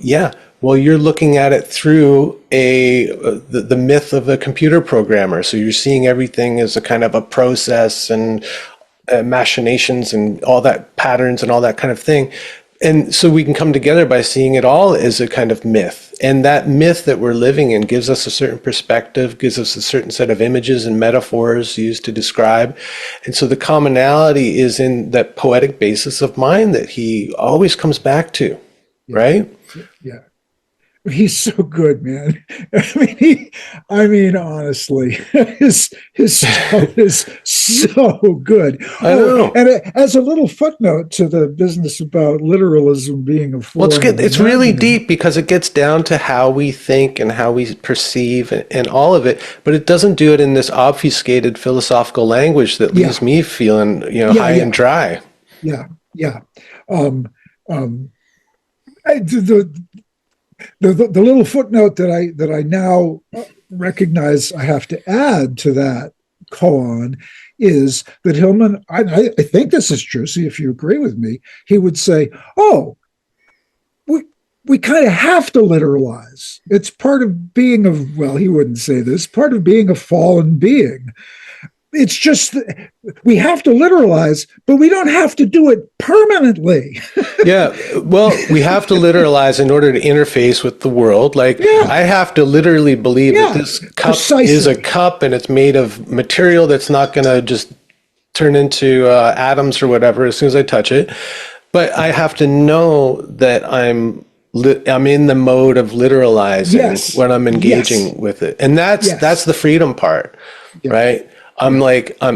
well, you're looking at it through the myth of a computer programmer. So you're seeing everything as a kind of a process and machinations and all that patterns and all that kind of thing. And so we can come together by seeing it all as a kind of myth. And that myth that we're living in gives us a certain perspective, gives us a certain set of images and metaphors used to describe. And so the commonality is in that poetic basis of mind that he always comes back to, right? Yeah. He's so good, man. I mean, honestly, his stuff is so good. I know. And as a little footnote to the business about literalism being a form, it's really deep because it gets down to how we think and how we perceive and all of it, but it doesn't do it in this obfuscated philosophical language that leaves me feeling, high and dry. Yeah. The little footnote that I now recognize I have to add to that koan is that Hillman, I think this is true, see if you agree with me, he would say, we kind of have to literalize. It's part of being he wouldn't say this, part of being a fallen being. It's just we have to literalize, but we don't have to do it permanently. Yeah, well, we have to literalize in order to interface with the world. I have to literally believe that this cup is a cup and it's made of material that's not going to just turn into atoms or whatever as soon as I touch it. But I have to know that I'm in the mode of literalizing when I'm engaging with it. And that's the freedom part, right? I'm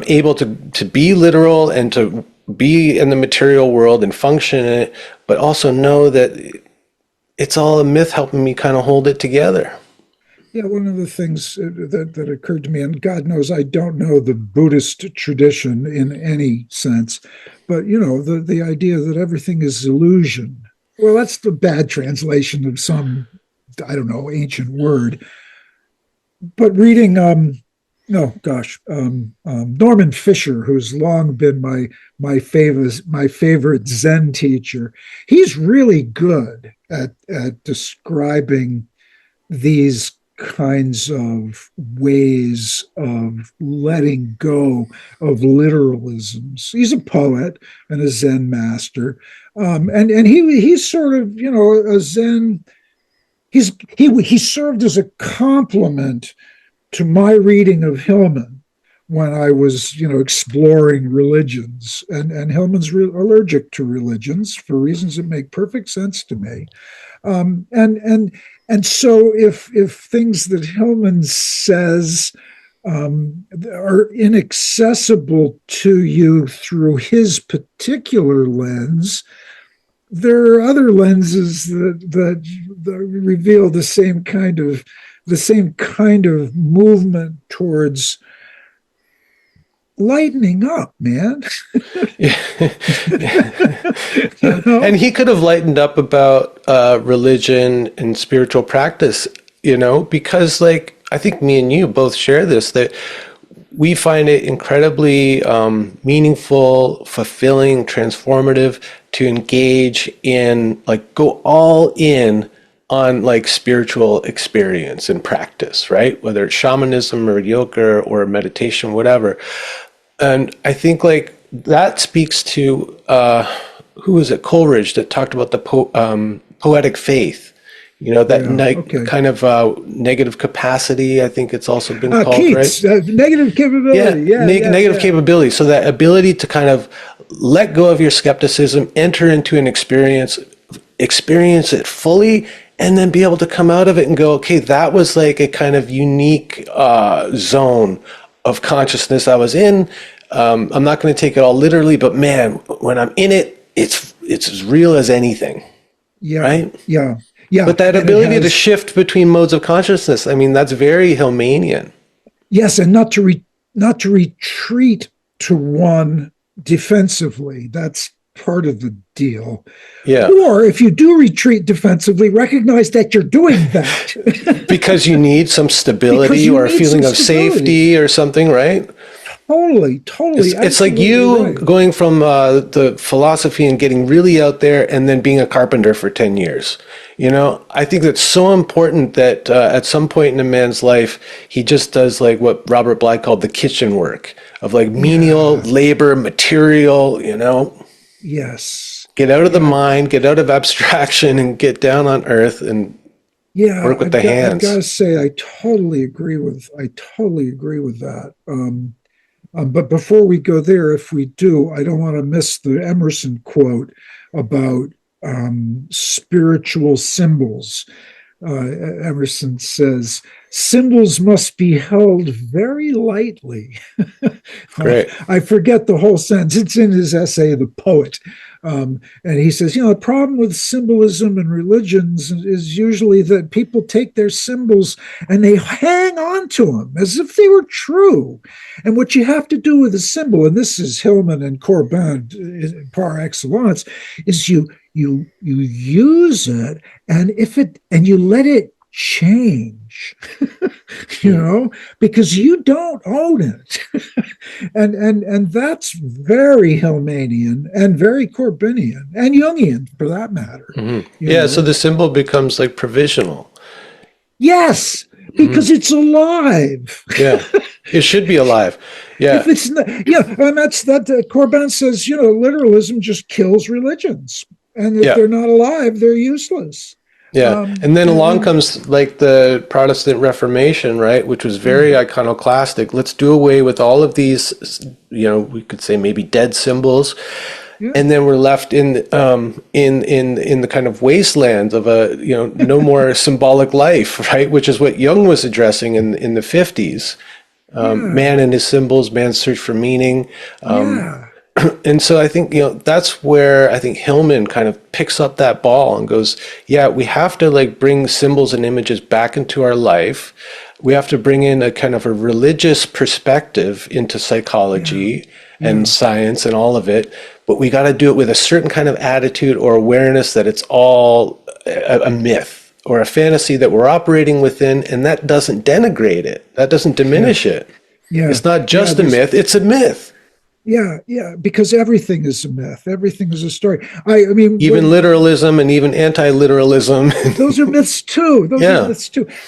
able to be literal and to be in the material world and function in it, but also know that it's all a myth helping me kind of hold it together. Yeah, one of the things that occurred to me, and God knows I don't know the Buddhist tradition in any sense, but the idea that everything is illusion. Well, that's the bad translation of some, I don't know, ancient word. But reading Norman Fisher, who's long been my favorite Zen teacher, he's really good at describing these kinds of ways of letting go of literalisms. He's a poet and a Zen master, and he's sort of a Zen. He served as a complement to my reading of Hillman when I was, exploring religions, and Hillman's allergic to religions for reasons that make perfect sense to me. And so if things that Hillman says are inaccessible to you through his particular lens, there are other lenses that reveal the same kind of movement towards lightening up, man. And he could have lightened up about religion and spiritual practice, because like I think me and you both share this, that we find it incredibly meaningful, fulfilling, transformative to engage in, like, go all in on like spiritual experience and practice, right? Whether it's shamanism or yoga or meditation, whatever. And I think like that speaks to who was it, Coleridge, that talked about the poetic faith. Kind of negative capacity, I think it's also been called, Keats, right? Negative capability. Negative capability. So that ability to kind of let go of your skepticism, enter into an experience it fully, and then be able to come out of it and go, okay, that was like a kind of unique zone of consciousness I was in. I'm not going to take it all literally, but man, when I'm in it, it's as real as anything. Yeah. Right? Yeah. Yeah. But that ability to shift between modes of consciousness, I mean, that's very Hillmanian. Yes, and not to retreat to one defensively. That's part of the deal. Yeah. Or if you do retreat defensively, recognize that you're doing that. Because you need some stability or a feeling of safety or something, right? Totally. It's like you going from the philosophy and getting really out there and then being a carpenter for 10 years. I think that's so important that at some point in a man's life, he just does like what Robert Bly called the kitchen work of like menial labor, material, Yes. Get out of the mind, get out of abstraction, and get down on earth and work with the hands. I've got to say, I totally agree with that. But before we go there, if we do, I don't want to miss the Emerson quote about spiritual symbols. Emerson says, symbols must be held very lightly. Great. I forget the whole sentence. It's in his essay, The Poet. And he says, the problem with symbolism and religions is usually that people take their symbols and they hang on to them as if they were true. And what you have to do with a symbol, and this is Hillman and Corbin par excellence, is you use it, and you let it change, because you don't own it. and that's very Hillmanian and very Corbinian and Jungian for that matter. Mm-hmm. So the symbol becomes like provisional. Yes, because it's alive. Yeah, it should be alive. Yeah. If it's not, and that's that. Corbin says, literalism just kills religions, and if they're not alive, they're useless. Yeah, and then along comes like the Protestant Reformation, right, which was very iconoclastic. Let's do away with all of these, we could say maybe dead symbols, and then we're left in the kind of wasteland of a no more symbolic life, right, which is what Jung was addressing in the 50s. Man and his symbols, man's search for meaning. And so I think, that's where I think Hillman kind of picks up that ball and goes, we have to like bring symbols and images back into our life. We have to bring in a kind of a religious perspective into psychology and science and all of it. But we got to do it with a certain kind of attitude or awareness that it's all a myth or a fantasy that we're operating within. And that doesn't denigrate it. That doesn't diminish it. Yeah. It's not just a myth. It's a myth. Yeah, because everything is a myth. Everything is a story. I mean, even literalism and even anti-literalism. Those are myths too.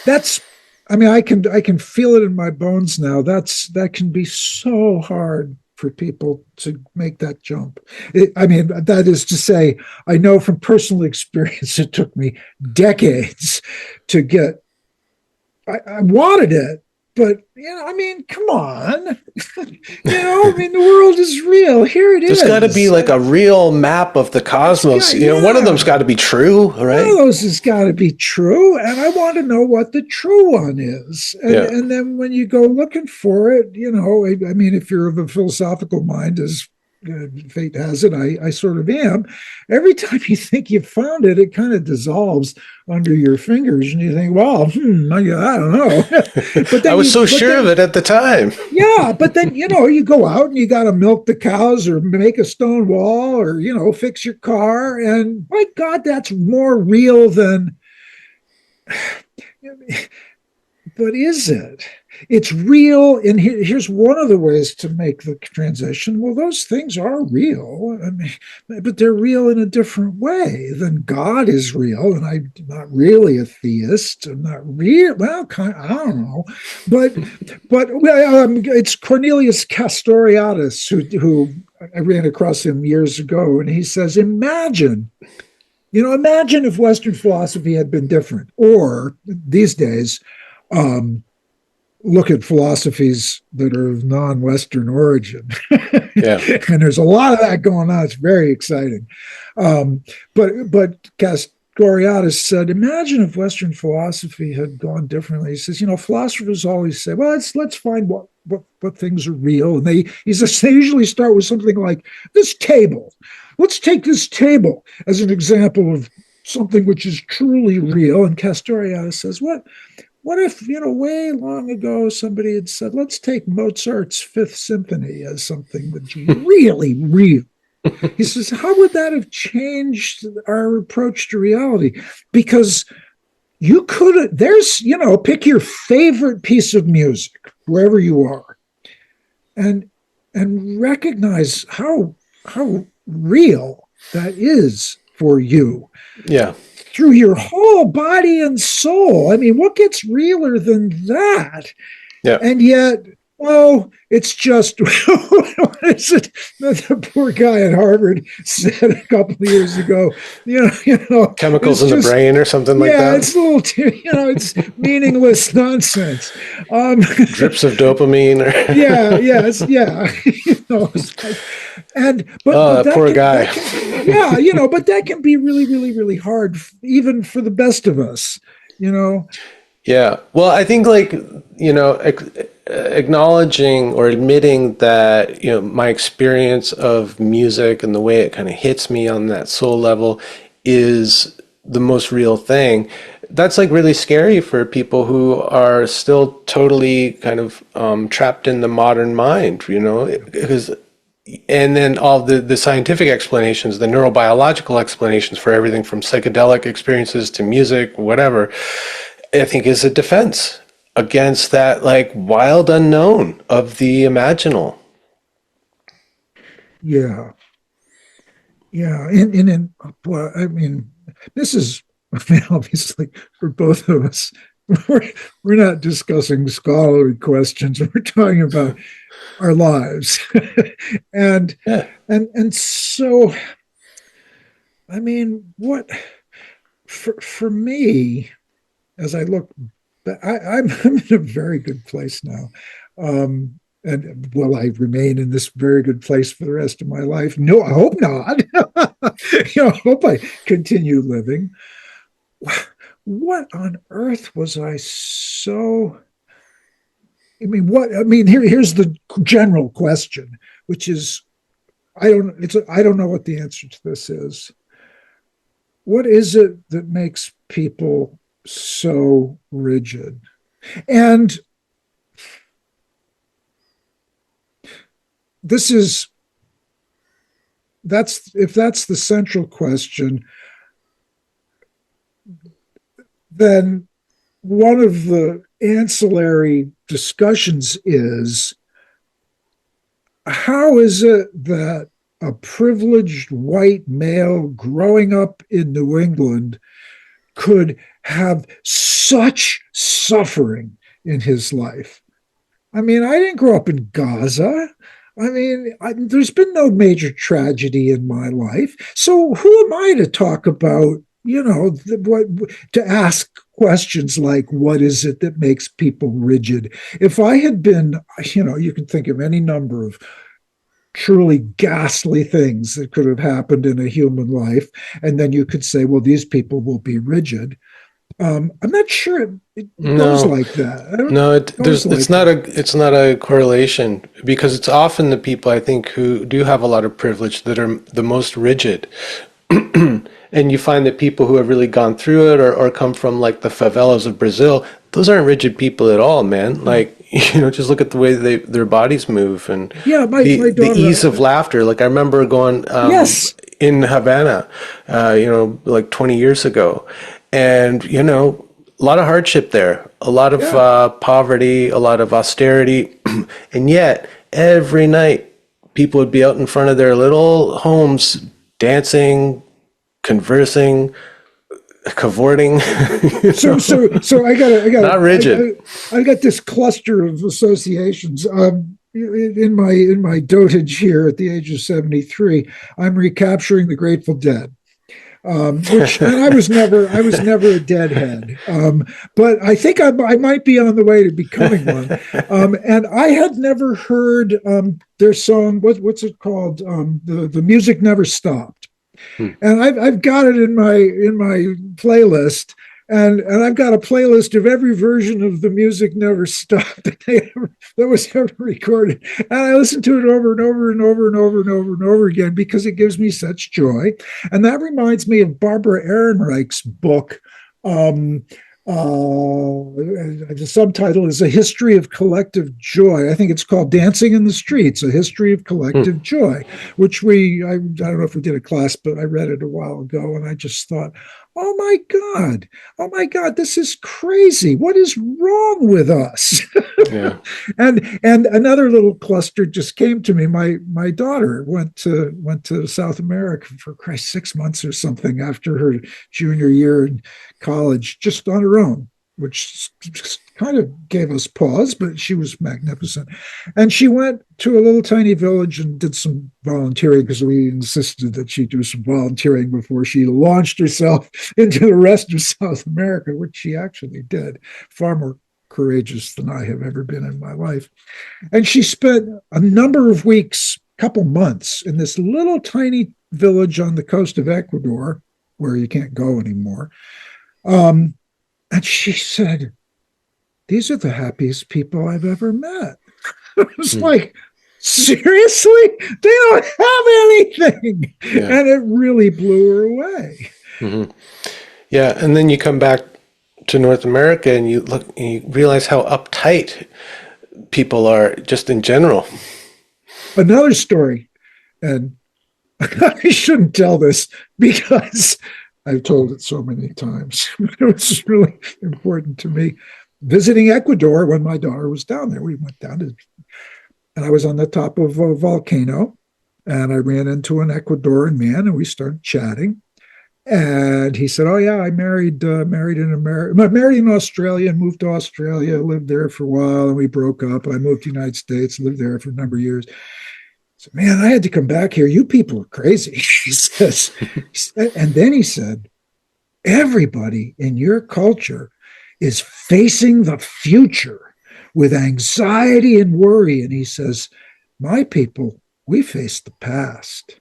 That's. I mean, I can feel it in my bones now. That can be so hard for people to make that jump. That is to say, I know from personal experience, it took me decades to get. I wanted it. But, come on. The world is real. Here it is. There's got to be like a real map of the cosmos. One of them's got to be true, right? One of those has got to be true. And I want to know what the true one is. And then when you go looking for it, if you're of a philosophical mind, as fate has it, I sort of am. Every time you think you've found it, it kind of dissolves under your fingers, and you think, well, I don't know. But then I was so sure of it at the time. Yeah, but then, you go out and you got to milk the cows or make a stone wall or, fix your car. And my God, that's more real than, but is it? It's real. And here's one of the ways to make the transition. Well, those things are real, but they're real in a different way than God is real. And I'm not really a theist. I'm not real. Well, I don't know. But it's Cornelius Castoriadis who I ran across him years ago. And he says, imagine if Western philosophy had been different, or these days, look at philosophies that are of non-Western origin. Yeah. And there's a lot of that going on. It's very exciting. But Castoriadis said, imagine if Western philosophy had gone differently. He says, philosophers always say, well, let's find what things are real. And they usually start with something like this table. Let's take this table as an example of something which is truly real. And Castoriadis says, what if, way long ago, somebody had said, let's take Mozart's Fifth Symphony as something that's really real? He says, how would that have changed our approach to reality? Because you could, pick your favorite piece of music, wherever you are, and recognize how real that is for you. Yeah. Through your whole body and soul. I mean, what gets realer than that? Yeah. And yet, it's just, what is it? The poor guy at Harvard said a couple of years ago, chemicals in the brain or something like that. Yeah, it's a little, it's meaningless nonsense. Drips of dopamine. It's like, but poor guy. But that can be really, really, really hard, even for the best of us, Yeah. Well, I think acknowledging or admitting that, my experience of music and the way it kind of hits me on that soul level is the most real thing. That's really scary for people who are still totally kind of trapped in the modern mind, because, and then all the scientific explanations, the neurobiological explanations for everything from psychedelic experiences to music, whatever, I think is a defense against that wild unknown of the imaginal. Yeah. Well, I mean, this is, obviously for both of us, we're not discussing scholarly questions. We're talking about our lives. and so, I mean, what, for me, as I look back, I'm in a very good place now. And will I remain in this very good place for the rest of my life? No, I hope not. I hope I continue living. What on earth was I so? Here's the general question, which is, I don't know what the answer to this is. What is it that makes people so rigid? And if that's the central question, then one of the ancillary discussions is, how is it that a privileged white male growing up in New England could have such suffering in his life? I didn't grow up in Gaza. There's been no major tragedy in my life. So who am I to talk about, to ask questions like, what is it that makes people rigid? If I had been, you can think of any number of truly ghastly things that could have happened in a human life. And then you could say, well, these people will be rigid. I'm not sure it goes No, like that. I don't no, goes like that. it's not a correlation because it's often the people I think who do have a lot of privilege that are the most rigid. And you find that people who have really gone through it or come from like the favelas of Brazil, those aren't rigid people at all, man. Like, just look at the way their bodies move and Yeah, my the ease daughter. of laughter. Like I remember going Yes. in Havana, like 20 years ago, and a lot of hardship there, a lot of Yeah. poverty, a lot of austerity, and yet every night people would be out in front of their little homes dancing, conversing, cavorting. Not rigid. I got this cluster of associations. In my dotage here at the age of 73, I'm recapturing the Grateful Dead. Which and I was never a deadhead, but I think I might be on the way to becoming one. And I had never heard their song. What's it called? The music never stopped, and I've got it in my playlist. And I've got a playlist of every version of the music never stopped that was ever recorded. And I listen to it over and over and over and over and over and over again because it gives me such joy. And that reminds me of Barbara Ehrenreich's book. The subtitle is A History of Collective Joy. I think it's called Dancing in the Streets, A History of Collective Joy, which I don't know if we did a class, but I read it a while ago. And I just thought, oh my God, this is crazy. What is wrong with us? Yeah. And another little cluster just came to me. My daughter went to South America for Christ 6 months or something after her junior year in college, just on her own, which kind of gave us pause, but she was magnificent. And she went to a little tiny village and did some volunteering because we insisted that she do some volunteering before she launched herself into the rest of South America, which she actually did, far more courageous than I have ever been in my life. And she spent a number of weeks, couple months, in this little tiny village on the coast of Ecuador, where you can't go anymore. And she said, these are the happiest people I've ever met. It was like, seriously? They don't have anything. Yeah. And it really blew her away. Mm-hmm. Yeah. And then you come back to North America and you look and you realize how uptight people are just in general. Another story, and I shouldn't tell this because I've told it so many times, but it was really important to me. Visiting Ecuador when my daughter was down there, we went down to, and I was on the top of a volcano, and I ran into an Ecuadorian man, and we started chatting. And he said, "Oh yeah, I married in America, married in Australia, and moved to Australia, lived there for a while, and we broke up. I moved to the United States, lived there for a number of years." So, man, I had to come back here. You people are crazy, he says. And then he said, everybody in your culture is facing the future with anxiety and worry. And he says, my people, we face the past.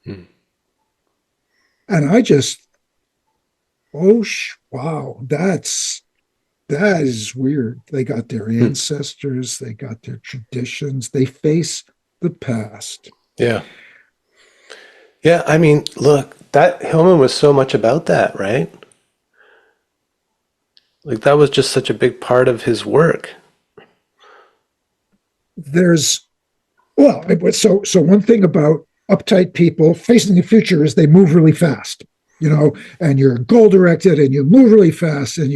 And I just, wow, that is weird. They got their ancestors, they got their traditions, they face the past. Yeah. Yeah, I mean, look, that Hillman was so much about that, right? Like that was just such a big part of his work. So one thing about uptight people facing the future is they move really fast, and you're goal directed and you move really fast, and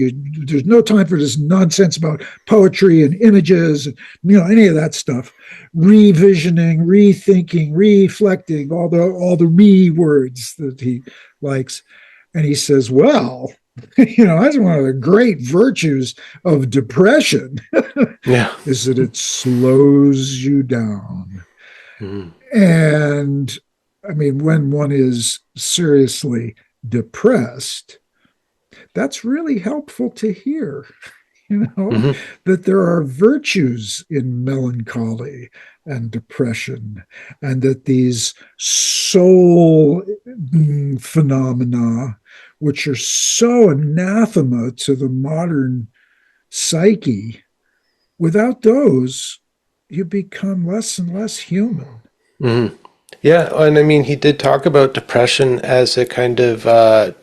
there's no time for this nonsense about poetry and images and any of that stuff. Revisioning, rethinking, reflecting, all the re words that he likes. And he says, well, that's one of the great virtues of depression. Yeah. Is that it slows you down. And I mean, when one is seriously depressed, that's really helpful to hear. Hmm. that there are virtues in melancholy and depression, and that these soul phenomena, which are so anathema to the modern psyche, without those, you become less and less human. Hmm. Yeah, and I mean, he did talk about depression as a kind of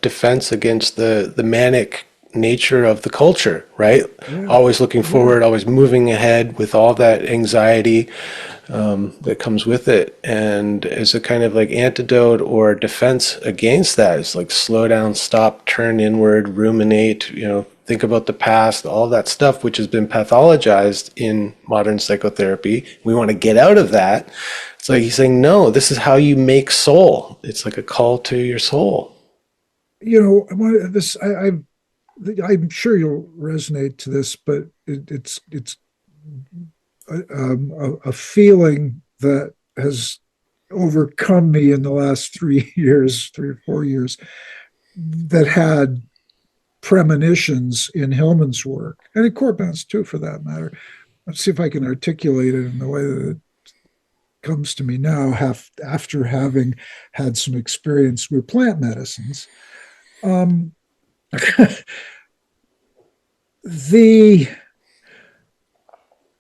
defense against the manic nature of the culture, right? Yeah, Always looking yeah. forward, always moving ahead with all that anxiety that comes with it. And as a kind of like antidote or defense against that, it's like slow down, stop, turn inward, ruminate, think about the past, all that stuff, which has been pathologized in modern psychotherapy. We want to get out of that. It's like he's saying, no, this is how you make soul. It's like a call to your soul. I'm sure you'll resonate to this, but it's a feeling that has overcome me in the last 3 years, 3 or 4 years, that had premonitions in Hillman's work, and in Corbin's too, for that matter. Let's see if I can articulate it in the way that it comes to me now, after having had some experience with plant medicines. Um, the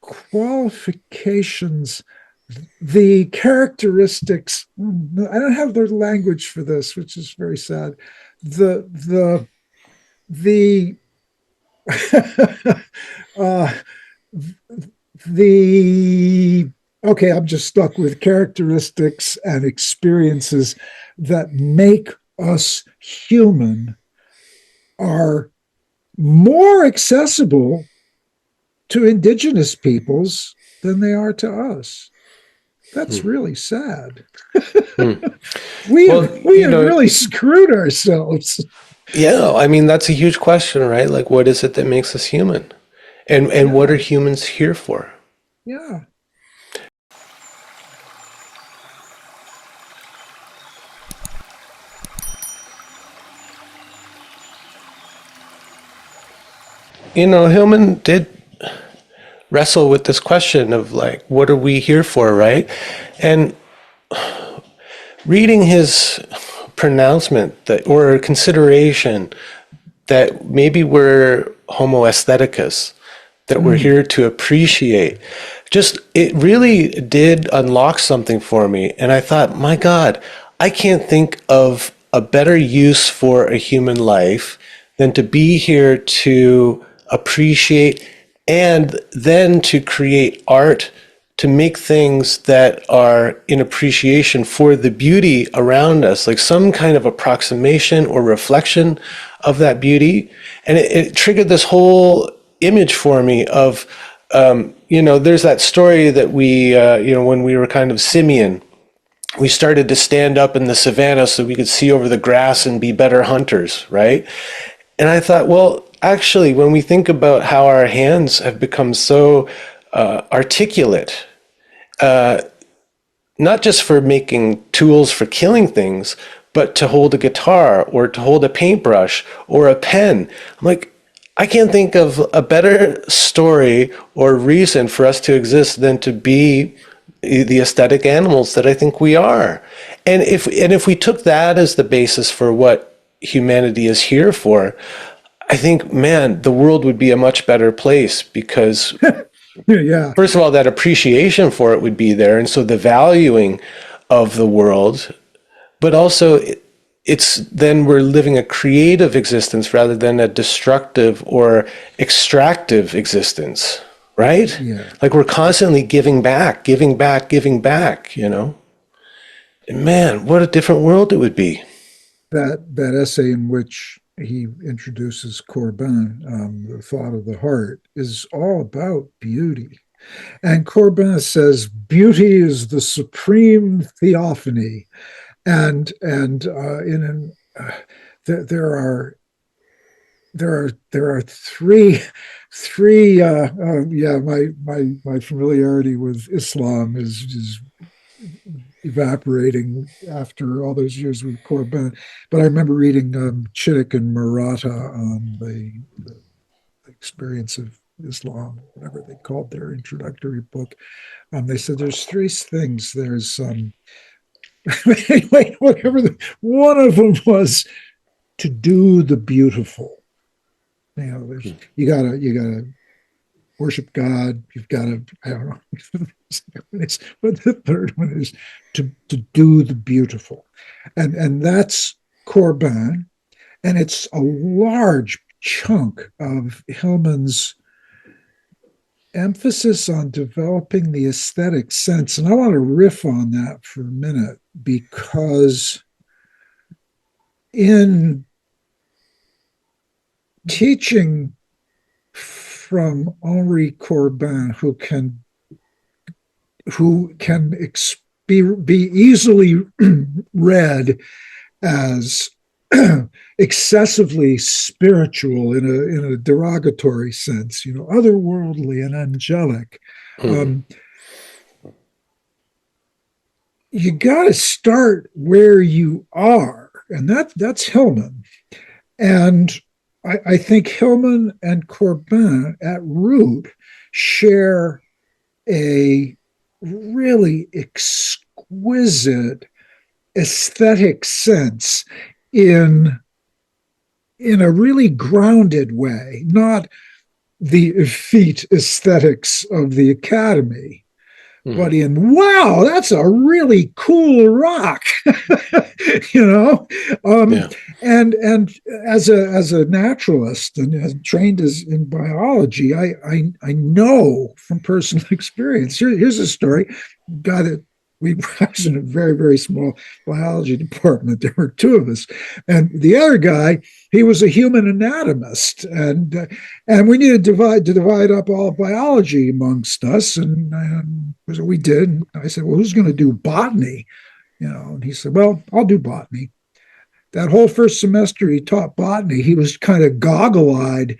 qualifications, the characteristics, I don't have the language for this, which is very sad. The uh, the okay, I'm just stuck with characteristics and experiences that make us human are more accessible to indigenous peoples than they are to us. That's really sad. Hmm. we Well, have, we have really screwed ourselves. yeah, I mean, that's a huge question, right? Like, what is it that makes us human? And what Yeah, are humans here for? yeah. Hillman did wrestle with this question of like, what are we here for, right? And reading his pronouncement that, or consideration that maybe we're Homo aestheticus, that we're Mm. here to appreciate, just it really did unlock something for me. And I thought, my God, I can't think of a better use for a human life than to be here to appreciate and then to create art, to make things that are in appreciation for the beauty around us, like some kind of approximation or reflection of that beauty. And it triggered this whole image for me of, there's that story that we, when we were kind of simian, we started to stand up in the savannah so we could see over the grass and be better hunters, right? And I thought, well, actually, when we think about how our hands have become so articulate, not just for making tools for killing things, but to hold a guitar or to hold a paintbrush or a pen. I'm like, I can't think of a better story or reason for us to exist than to be the aesthetic animals that I think we are. And if we took that as the basis for what humanity is here for, I think, man, the world would be a much better place because Yeah, first of all, that appreciation for it would be there. And so the valuing of the world, but also it's then we're living a creative existence rather than a destructive or extractive existence, right? yeah. Like we're constantly giving back, giving back, giving back. And man, what a different world it would be. That essay in which he introduces Corbin, the thought of the heart, is all about beauty. And Corbin says beauty is the supreme theophany, and in an there, there are three yeah, my familiarity with Islam is evaporating after all those years with Corbin. But I remember reading Chittick and Maratta on Experience of Islam, whatever they called their introductory book. They said there's three things. There's anyway, one of them was to do the beautiful. You know, there's you gotta worship God. You've got to, I don't know. But the third one is to do the beautiful, and that's Corbin, and it's a large chunk of Hillman's emphasis on developing the aesthetic sense. And I want to riff on that for a minute, because in teaching from Henri Corbin, who can be easily read as excessively spiritual in a derogatory sense, you know, otherworldly and angelic. You got to start where you are, and that's Hillman. And I think Hillman and Corbin at root share a really exquisite aesthetic sense in a really grounded way, not the effete aesthetics of the Academy, but in, wow, that's a really cool rock, you know. And as a naturalist and as trained in biology, I know from personal experience. Here's a story. Guy that we was in a very, very small biology department. There were two of us, and the other guy, he was a human anatomist, and we needed to divide up all biology amongst us, and so we did. And I said, "Well, who's going to do botany?" You know, and he said, "Well, I'll do botany." That whole first semester he taught botany, he was kind of goggle-eyed.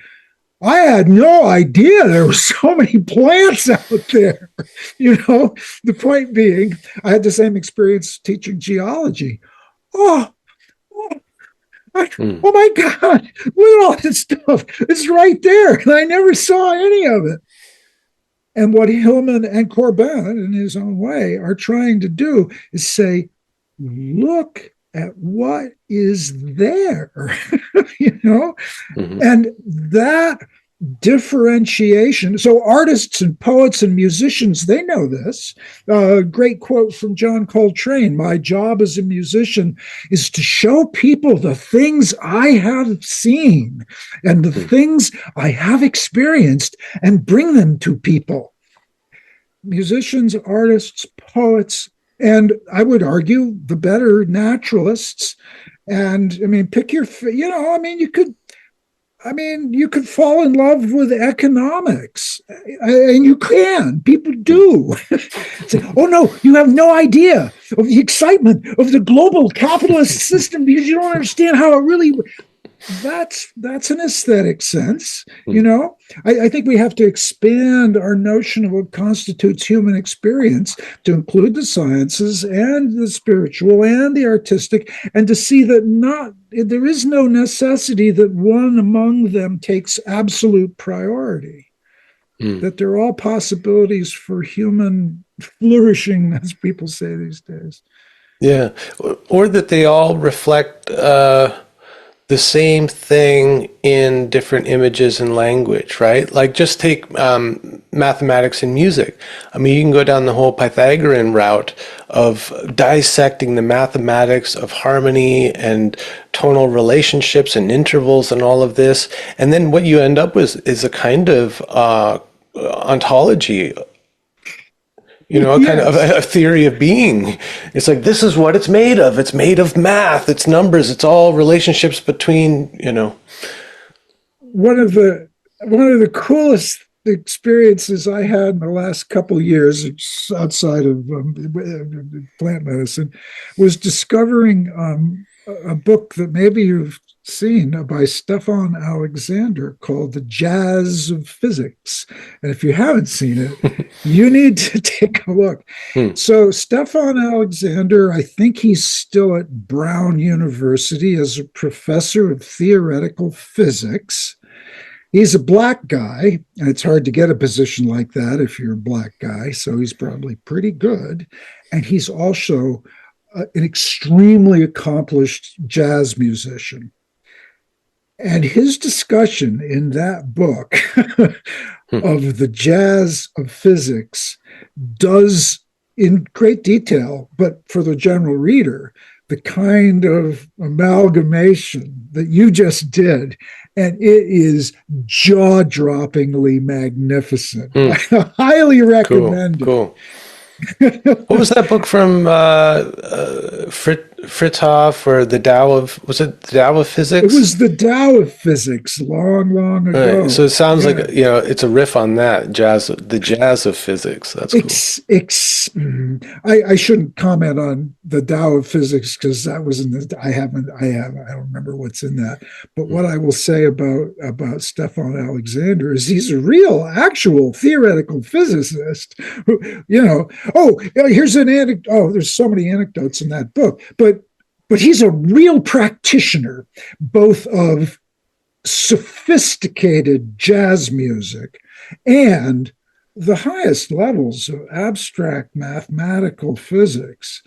I had no idea there were so many plants out there. You know, the point being, I had the same experience teaching geology. Oh my God, look at all this stuff. It's right there. And I never saw any of it. And what Hillman and Corbin, in his own way, are trying to do is say, look at what is there, you know? And that differentiation. So artists and poets and musicians, they know this. Great quote from John Coltrane: "My job as a musician is to show people the things I have seen and the things I have experienced and bring them to people." Musicians, artists, poets, and I would argue the better naturalists. And I mean, pick your, you know, I mean, you could fall in love with economics, and you can. People do. Say, "Oh no, you have no idea of the excitement of the global capitalist system because you don't understand how it really." That's an aesthetic sense, you know. I think we have to expand our notion of what constitutes human experience to include the sciences and the spiritual and the artistic, and to see that there is no necessity that one among them takes absolute priority. That they're all possibilities for human flourishing, as people say these days. Yeah, or that they all reflect the same thing in different images and language, right? Like just take mathematics and music. I mean, you can go down the whole Pythagorean route of dissecting the mathematics of harmony and tonal relationships and intervals and all of this. And then what you end up with is a kind of ontology, you know, a kind of a theory of being. It's like, this is what it's made of. It's made of math. It's numbers. It's all relationships between, you know. One of the coolest experiences I had in the last couple of years outside of plant medicine was discovering a book that maybe you've seen by Stefan Alexander called The Jazz of Physics. And if you haven't seen it, you need to take a look. So Stefan Alexander, I think he's still at Brown University as a professor of theoretical physics. he's a black guy, and it's hard to get a position like that if you're a black guy. So he's probably pretty good. And he's also an extremely accomplished jazz musician. And his discussion in that book of the jazz of physics does, in great detail, but for the general reader, the kind of amalgamation that you just did. And it is jaw-droppingly magnificent. I highly recommend it. Cool. What was that book from Frithoff, or the Tao of, was it the Tao of Physics? It was the Tao of Physics long ago. Right. So it sounds like, it's a riff on that, the jazz of physics. That's cool. I shouldn't comment on the Tao of Physics because that was in the, I don't remember what's in that. But what I will say about Stefan Alexander is he's a real, actual theoretical physicist who, here's an anecdote. Oh, there's so many anecdotes in that book, but he's a real practitioner, both of sophisticated jazz music and the highest levels of abstract mathematical physics.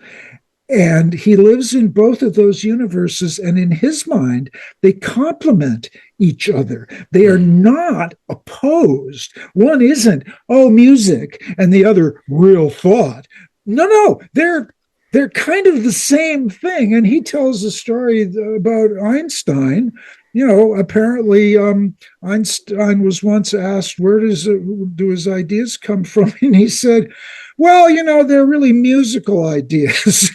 And he lives in both of those universes. And in his mind, they complement each other. They are not opposed. One isn't, music, and the other, real thought. No, they're kind of the same thing. And he tells a story about Einstein. Apparently Einstein was once asked, where do his ideas come from? And he said, well, they're really musical ideas.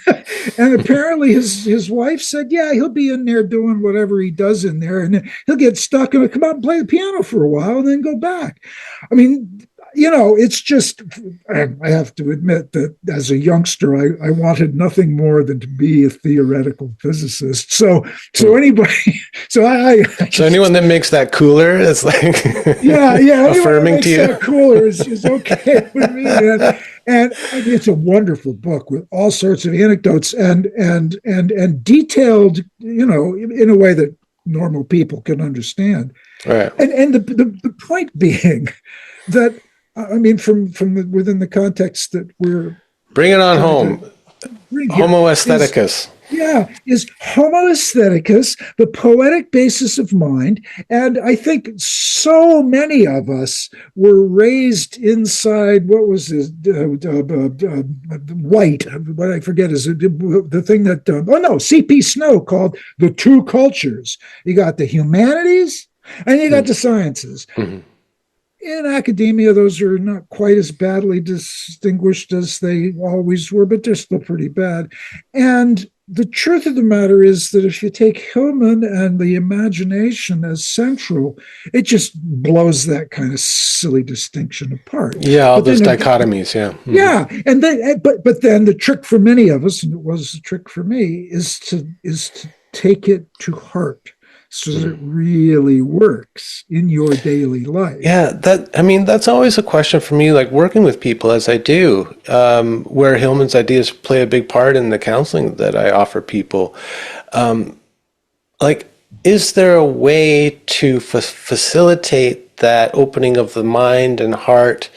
And apparently his wife said, yeah, he'll be in there doing whatever he does in there, and he'll get stuck and he'll come out and play the piano for a while and then go back. I mean, it's just, I have to admit that as a youngster, I wanted nothing more than to be a theoretical physicist. So anybody, so anyone that makes that cooler is like, affirming to you. That cooler is okay with me, man. And it's a wonderful book with all sorts of anecdotes and detailed, in a way that normal people can understand. Right. And the point being that, from within the context that we're bring it on home, Homo aestheticus. Is Homo aestheticus, the poetic basis of mind. And I think so many of us were raised inside, what was this, white, what I forget is the thing that, C.P. Snow called the two cultures. You got the humanities and you got the sciences. Mm-hmm. In academia, those are not quite as badly distinguished as they always were, but they're still pretty bad. And the truth of the matter is that if you take Hillman and the imagination as central, it just blows that kind of silly distinction apart. Yeah, all those dichotomies, yeah. Mm-hmm. Yeah, and then, but then the trick for many of us, and it was the trick for me, is to take it to heart, so that it really works in your daily life. Yeah, that's always a question for me, like working with people as I do, where Hillman's ideas play a big part in the counseling that I offer people. Is there a way to facilitate that opening of the mind and heart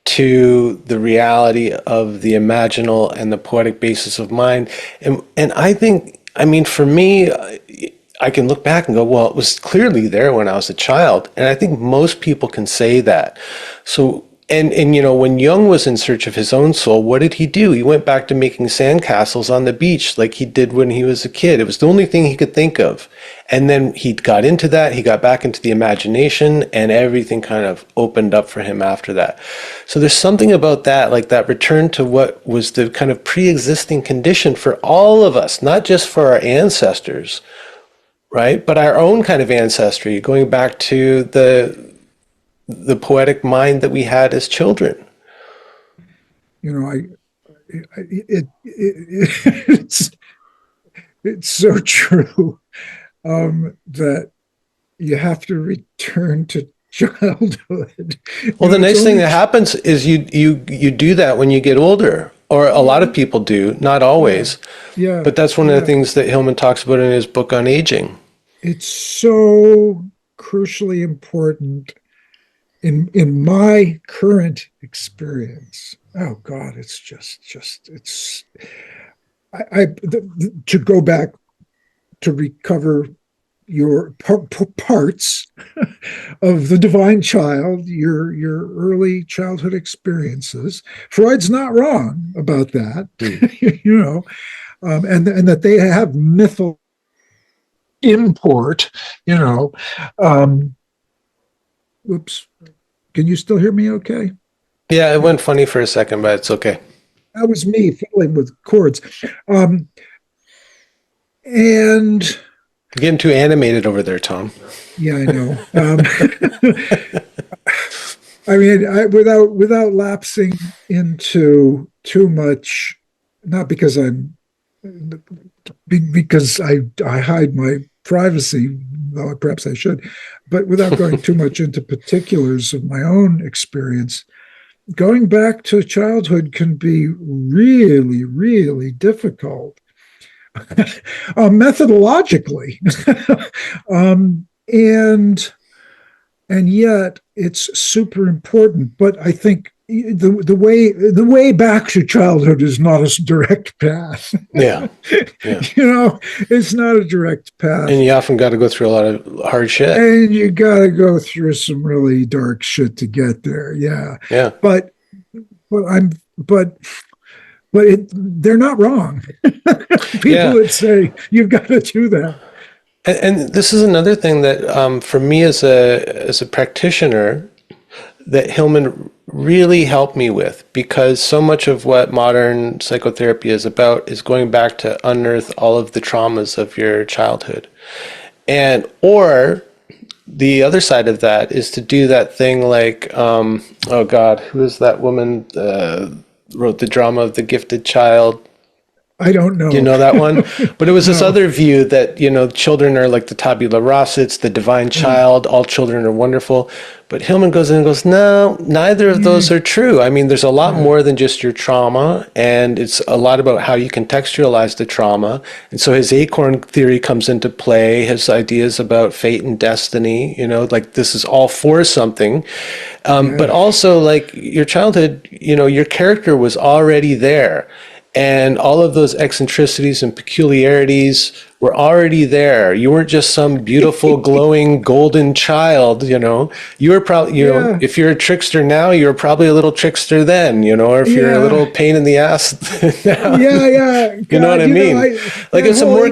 to the reality of the imaginal and the poetic basis of mind? And I think, for me, I can look back and go, well, it was clearly there when I was a child. And I think most people can say that. So, and when Jung was in search of his own soul, what did he do? He went back to making sandcastles on the beach like he did when he was a kid. It was the only thing he could think of. And then he got into that, he got back into the imagination, and everything kind of opened up for him after that. So there's something about that, like that return to what was the kind of pre-existing condition for all of us, not just for our ancestors, right? But our own kind of ancestry, going back to the poetic mind that we had as children. It's so true that you have to return to childhood. Well, the nice thing that happens is you do that when you get older. Or a lot of people do, not always. Yeah. But that's one of the things that Hillman talks about in his book on aging. It's so crucially important in my current experience. Oh God, it's to go back to recover your parts of the divine child, your early childhood experiences. Freud's not wrong about that, and that they have mythal import, Oops. Can you still hear me okay? Yeah, it went funny for a second, but it's okay. That was me fiddling with chords. And You're getting too animated over there, Tom. yeah, I know. I mean, without lapsing into too much, not because because I hide my privacy, though perhaps I should, but without going too much into particulars of my own experience, going back to childhood can be really, really difficult methodologically. And yet it's super important. But I think the way back to childhood is not a direct path. Yeah. It's not a direct path. And you often got to go through a lot of hard shit. And you got to go through some really dark shit to get there. Yeah. Yeah. But they're not wrong. People would say you've got to do that. And this is another thing that, for me as a practitioner, that Hillman really helped me with, because so much of what modern psychotherapy is about is going back to unearth all of the traumas of your childhood. Or the other side of that is to do that thing like, oh God, who is that woman wrote the drama of The Gifted Child? I don't know. You know that one? But it was this other view that, children are like the tabula rasa, it's the divine child, all children are wonderful. But Hillman goes in and goes, no, neither of those are true. I mean, there's a lot more than just your trauma, and it's a lot about how you contextualize the trauma. And so his acorn theory comes into play, his ideas about fate and destiny, like this is all for something. But also like your childhood, your character was already there. And all of those eccentricities and peculiarities were already there. You weren't just some beautiful, glowing, golden child, You were probably, if you're a trickster now, you were probably a little trickster then, or if you're a little pain in the ass now. Yeah. You know what I mean? It's a more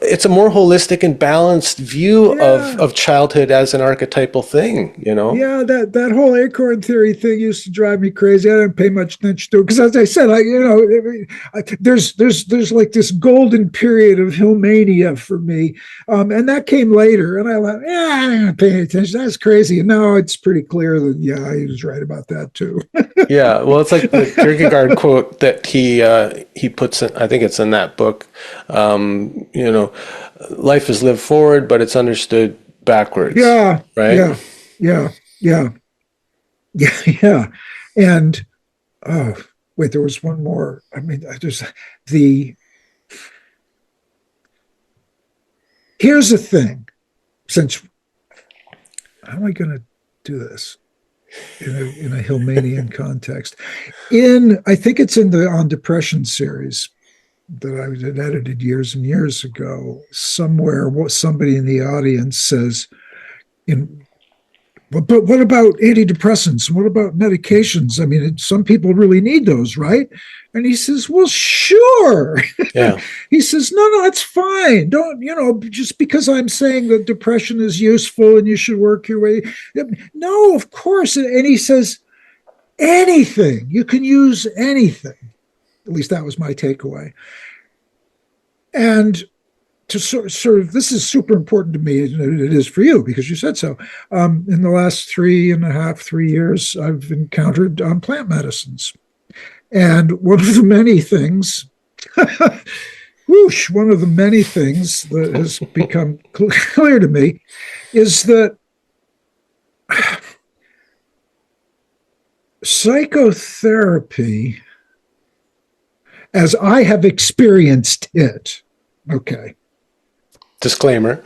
it's a more holistic and balanced view of childhood as an archetypal thing, Yeah, that whole acorn theory thing used to drive me crazy. I didn't pay much attention to it because, as I said, there's like this golden period of Hillmania for me, and that came later. And I went, I'm not paying attention. That's crazy. And now it's pretty clear that he was right about that too. Yeah, well, it's like the Kierkegaard quote that he puts in. I think it's in that book. Life is lived forward, but it's understood backwards. Yeah. Right. Yeah. And wait, there was one more. I mean, here's the thing. How am I going to do this in a Hillmanian context? I think it's in the On Depression series that I had edited years and years ago. Somewhere, somebody in the audience says, but what about antidepressants? What about medications? I mean, some people really need those, right? And he says, well, sure. Yeah. He says, no, it's fine. Don't, just because I'm saying that depression is useful and you should work your way. No, of course. And he says, anything. You can use anything. At least that was my takeaway. And to sort of, this is super important to me, and it is for you because you said so. In the last 3 years, I've encountered plant medicines. And one of the many things, one of the many things that has become clear to me is that psychotherapy, as I have experienced it, okay. Disclaimer.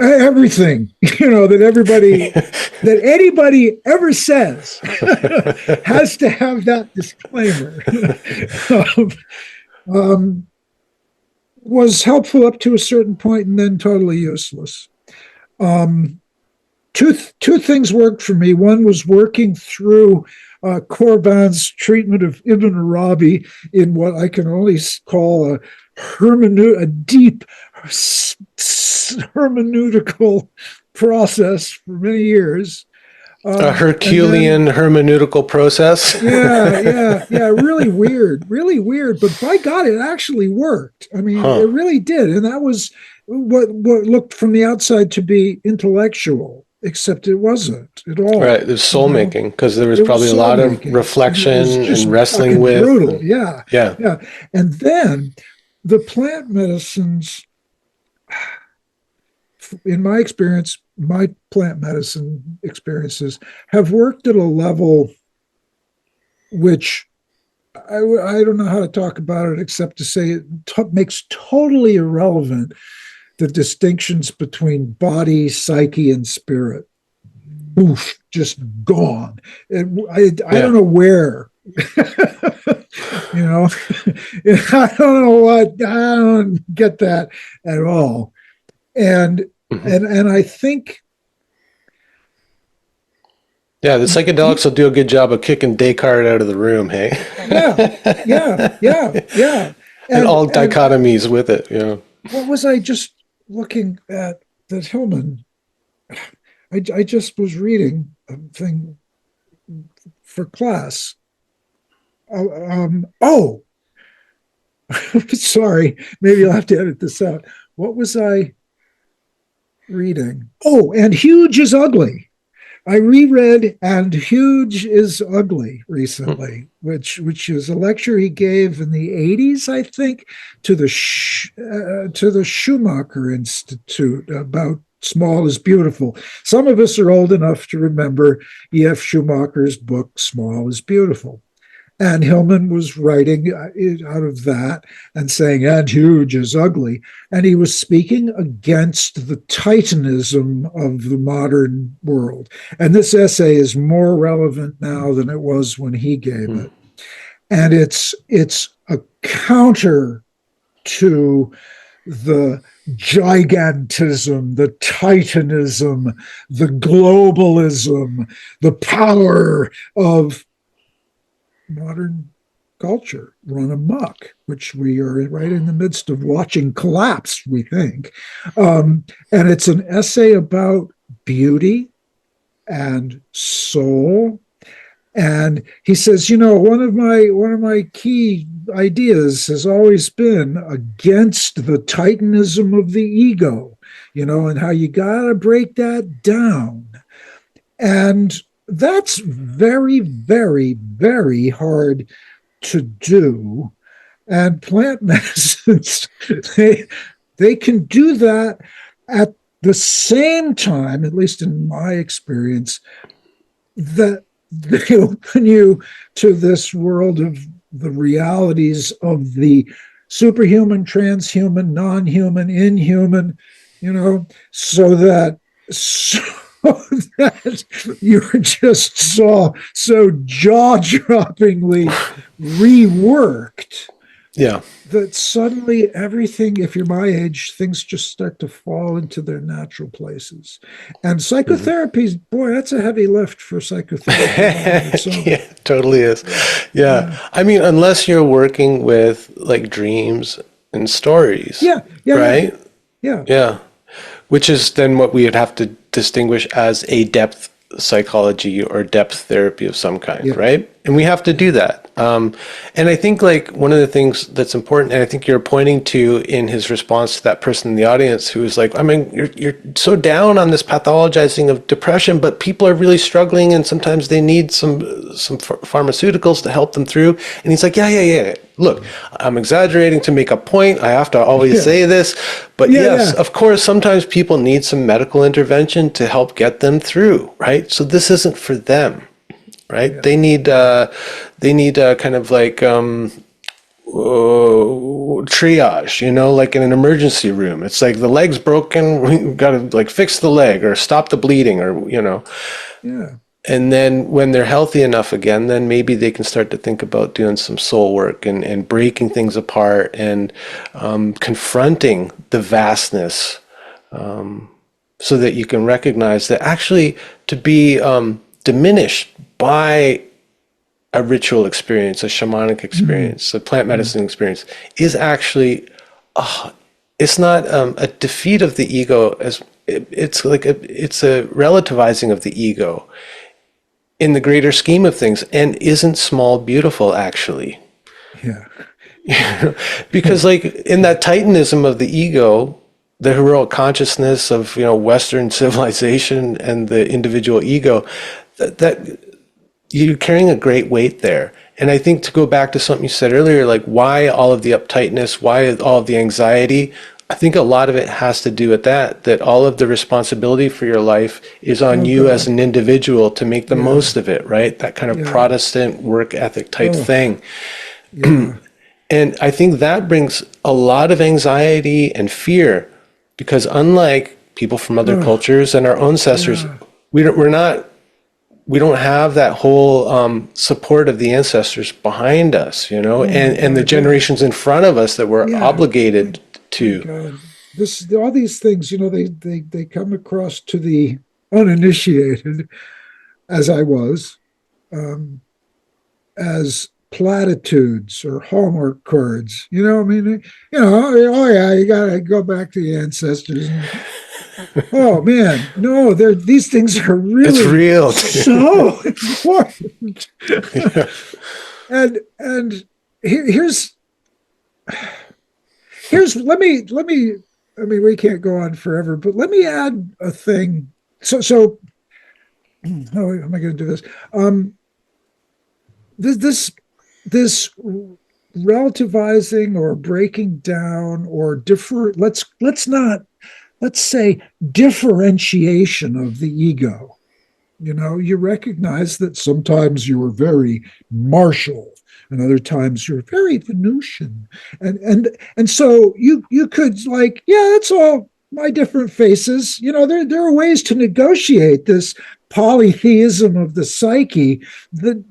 everything, that anybody ever says has to have that disclaimer. Was helpful up to a certain point and then totally useless. Two things worked for me. One was working through Corbin's treatment of Ibn Arabi in what I can only call a deep hermeneutical process for many years. A Herculean hermeneutical process. Yeah. Really weird. But by God, it actually worked. I mean, It really did. And that was what looked from the outside to be intellectual, except it wasn't at all. Right. It was soul making, because there was probably a lot of reflection and wrestling with. Brutal. Yeah. And then the plant medicines, in my experience, my plant medicine experiences have worked at a level which I don't know how to talk about it except to say it makes totally irrelevant the distinctions between body, psyche, and spirit. Oof, just gone. I don't know where. I don't know what. I don't get that at all. And I think, yeah, the psychedelics will do a good job of kicking Descartes out of the room, hey? Yeah. And all dichotomies with it, What was I just looking at that Hillman? I just was reading a thing for class. Sorry, maybe I'll have to edit this out. What was I reading? Oh, And Huge is Ugly. I reread And Huge is Ugly recently, which is a lecture he gave in the 80s, I think, to the Schumacher Institute about Small is Beautiful. Some of us are old enough to remember E.F. Schumacher's book, Small is Beautiful. And Hillman was writing out of that and saying, And Huge is Ugly. And he was speaking against the titanism of the modern world. And this essay is more relevant now than it was when he gave it. And it's a counter to the gigantism, the titanism, the globalism, the power of modern culture run amok, which we are right in the midst of watching collapse, we think. And it's an essay about beauty and soul. And he says, one of my key ideas has always been against the titanism of the ego, and how you got to break that down. And that's very, very, very hard to do. And plant medicines, they can do that at the same time, at least in my experience, that they open you to this world of the realities of the superhuman, transhuman, non-human, inhuman, so that you're just so jaw-droppingly reworked. Yeah. That suddenly everything, if you're my age, things just start to fall into their natural places. And psychotherapy, boy, that's a heavy lift for psychotherapy. Yeah, totally is. Yeah. I mean, unless you're working with like dreams and stories. Yeah. Right? Yeah. Which is then what we would have to distinguish as a depth psychology or depth therapy of some kind, right? And we have to do that. And I think like one of the things that's important, and I think you're pointing to in his response to that person in the audience who was like, I mean, you're so down on this pathologizing of depression, but people are really struggling and sometimes they need some pharmaceuticals to help them through. And he's like, yeah. Look, I'm exaggerating to make a point. I have to always say this, but yes, of course, sometimes people need some medical intervention to help get them through, right? So this isn't for them. Right? Yeah. They need kind of like, triage, like in an emergency room. It's like the leg's broken, we got to like fix the leg or stop the bleeding or, Yeah. And then when they're healthy enough again, then maybe they can start to think about doing some soul work and breaking things apart and confronting the vastness, so that you can recognize that actually to be diminished by a ritual experience, a shamanic experience, a plant medicine experience is actually, it's not a defeat of the ego, as it's like it's a relativizing of the ego in the greater scheme of things, and isn't small beautiful actually. Yeah. Because like in that titanism of the ego, the heroic consciousness of Western civilization and the individual ego, that you're carrying a great weight there. And I think, to go back to something you said earlier, like why all of the uptightness, why all of the anxiety, I think a lot of it has to do with that all of the responsibility for your life is on you as an individual to make the most of it, right? That kind of Protestant work ethic type thing. Yeah. And I think that brings a lot of anxiety and fear, because unlike people from other cultures and our own ancestors, we don't have that whole support of the ancestors behind us, and the generations in front of us that we're obligated to. All these things, they come across to the uninitiated, as I was, as platitudes or Hallmark cards. Oh yeah, you gotta go back to the ancestors. Oh man, no, these things are really, it's real, so important. And here's let me I mean, we can't go on forever, but let me add a thing. So how am I going to do this? This relativizing or breaking down or let's say differentiation of the ego. You recognize that sometimes you are very martial and other times you're very Venusian. And so you could that's all my different faces. There are ways to negotiate this polytheism of the psyche that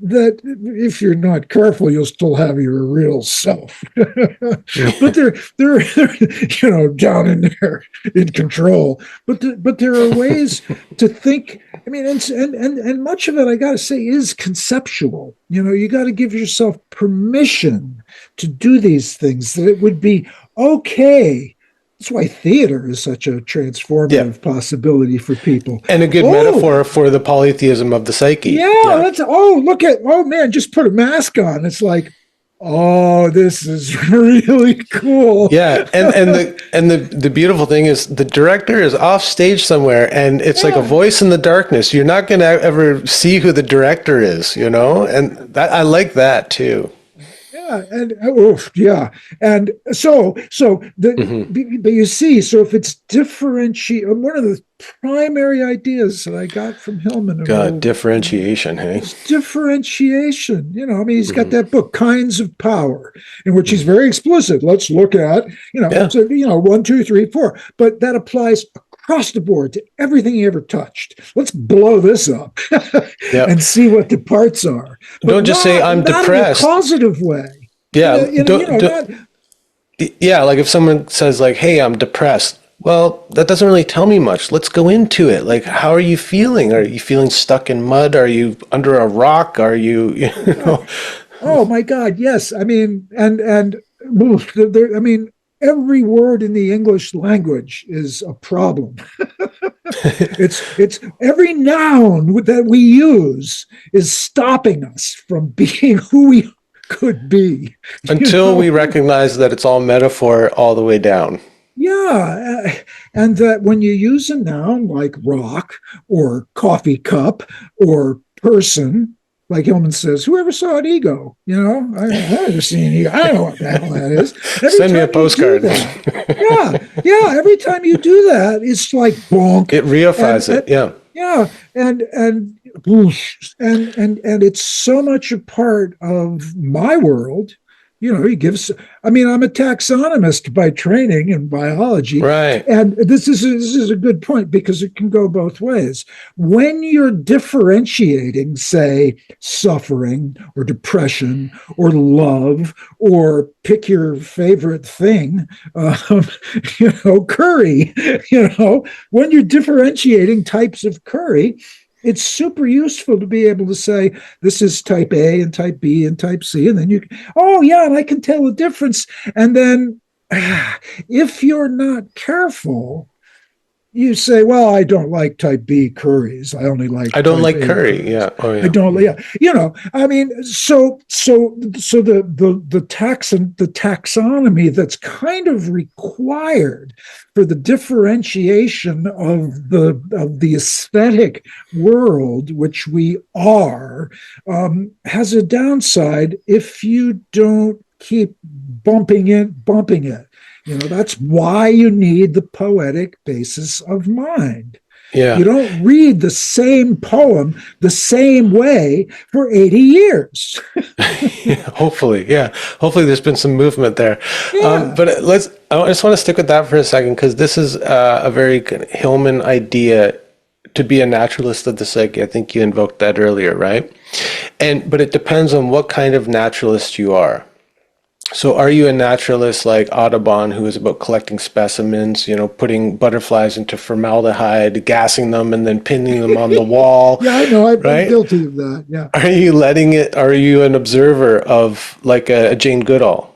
if you're not careful, you'll still have your real self. But they're down in there in control. But there are ways to think. I mean, and much of it, I got to say, is conceptual. You got to give yourself permission to do these things, that it would be okay. That's why theater is such a transformative possibility for people. And a good metaphor for the polytheism of the psyche. Man, just put a mask on. It's like, this is really cool. Yeah, and the beautiful thing is the director is off stage somewhere, and it's like a voice in the darkness. You're not going to ever see who the director is, and that I like that too. And so but you see, so if it's differentiate, one of the primary ideas that I got from Hillman, differentiation, hey, differentiation. He's got that book, Kinds of Power, in which he's very explicit. Let's look at 1, 2, 3, 4, but that applies across the board to everything he ever touched. Let's blow this up and see what the parts are. But don't just say I'm depressed. In a positive way. Yeah. Like if someone says like, hey, I'm depressed. Well, that doesn't really tell me much. Let's go into it. Like, how are you feeling? Are you feeling stuck in mud? Are you under a rock? Are you, Oh my God. Yes. I mean, every word in the English language is a problem. It's every noun that we use is stopping us from being who we could be. Until we recognize that it's all metaphor all the way down. Yeah. And that when you use a noun like rock or coffee cup or person, like Hillman says, whoever saw an ego? I've never seen an ego. I don't know what the hell that is. Send me a postcard. Every time you do that, it's like bonk. It reifies it. Yeah, and it's so much a part of my world He gives, I'm a taxonomist by training in biology. Right. And this is a good point because it can go both ways. When you're differentiating, say, suffering or depression or love, or pick your favorite thing, curry, when you're differentiating types of curry, it's super useful to be able to say, this is type A and type B and type C. And then oh, yeah, and I can tell the difference. And then if you're not careful, you say, well, I don't like type B curries. I only like I don't type like A curry. curries. Yeah. Oh, yeah. I don't. Yeah. So the taxonomy that's kind of required for the differentiation of the aesthetic world, which we are, has a downside if you don't keep bumping it. That's why you need the poetic basis of mind. Yeah. You don't read the same poem the same way for 80 years. Hopefully, yeah. Hopefully, there's been some movement there. Yeah. But I just want to stick with that for a second, because this is a very Hillman idea to be a naturalist of the psyche. I think you invoked that earlier, right? But it depends on what kind of naturalist you are. So are you a naturalist like Audubon, who is about collecting specimens, putting butterflies into formaldehyde, gassing them, and then pinning them on the wall? Yeah, I know. I'm right? guilty of that. Yeah. Are you an observer of like a Jane Goodall,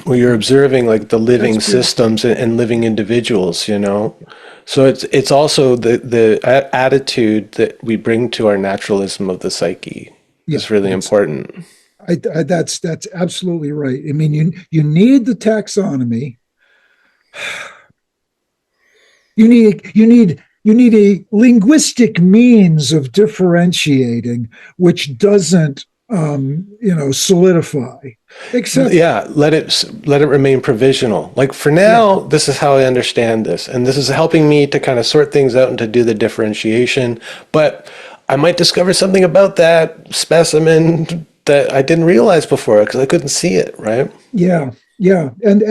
where you're observing like the living systems and living individuals, So it's also the attitude that we bring to our naturalism of the psyche is really important. That's absolutely right. I mean, you need the taxonomy. You need a linguistic means of differentiating, which doesn't solidify. Except, let it remain provisional. Like for now, this is how I understand this, and this is helping me to kind of sort things out and to do the differentiation. But I might discover something about that specimen that I didn't realize before because I couldn't see it, right? Yeah, and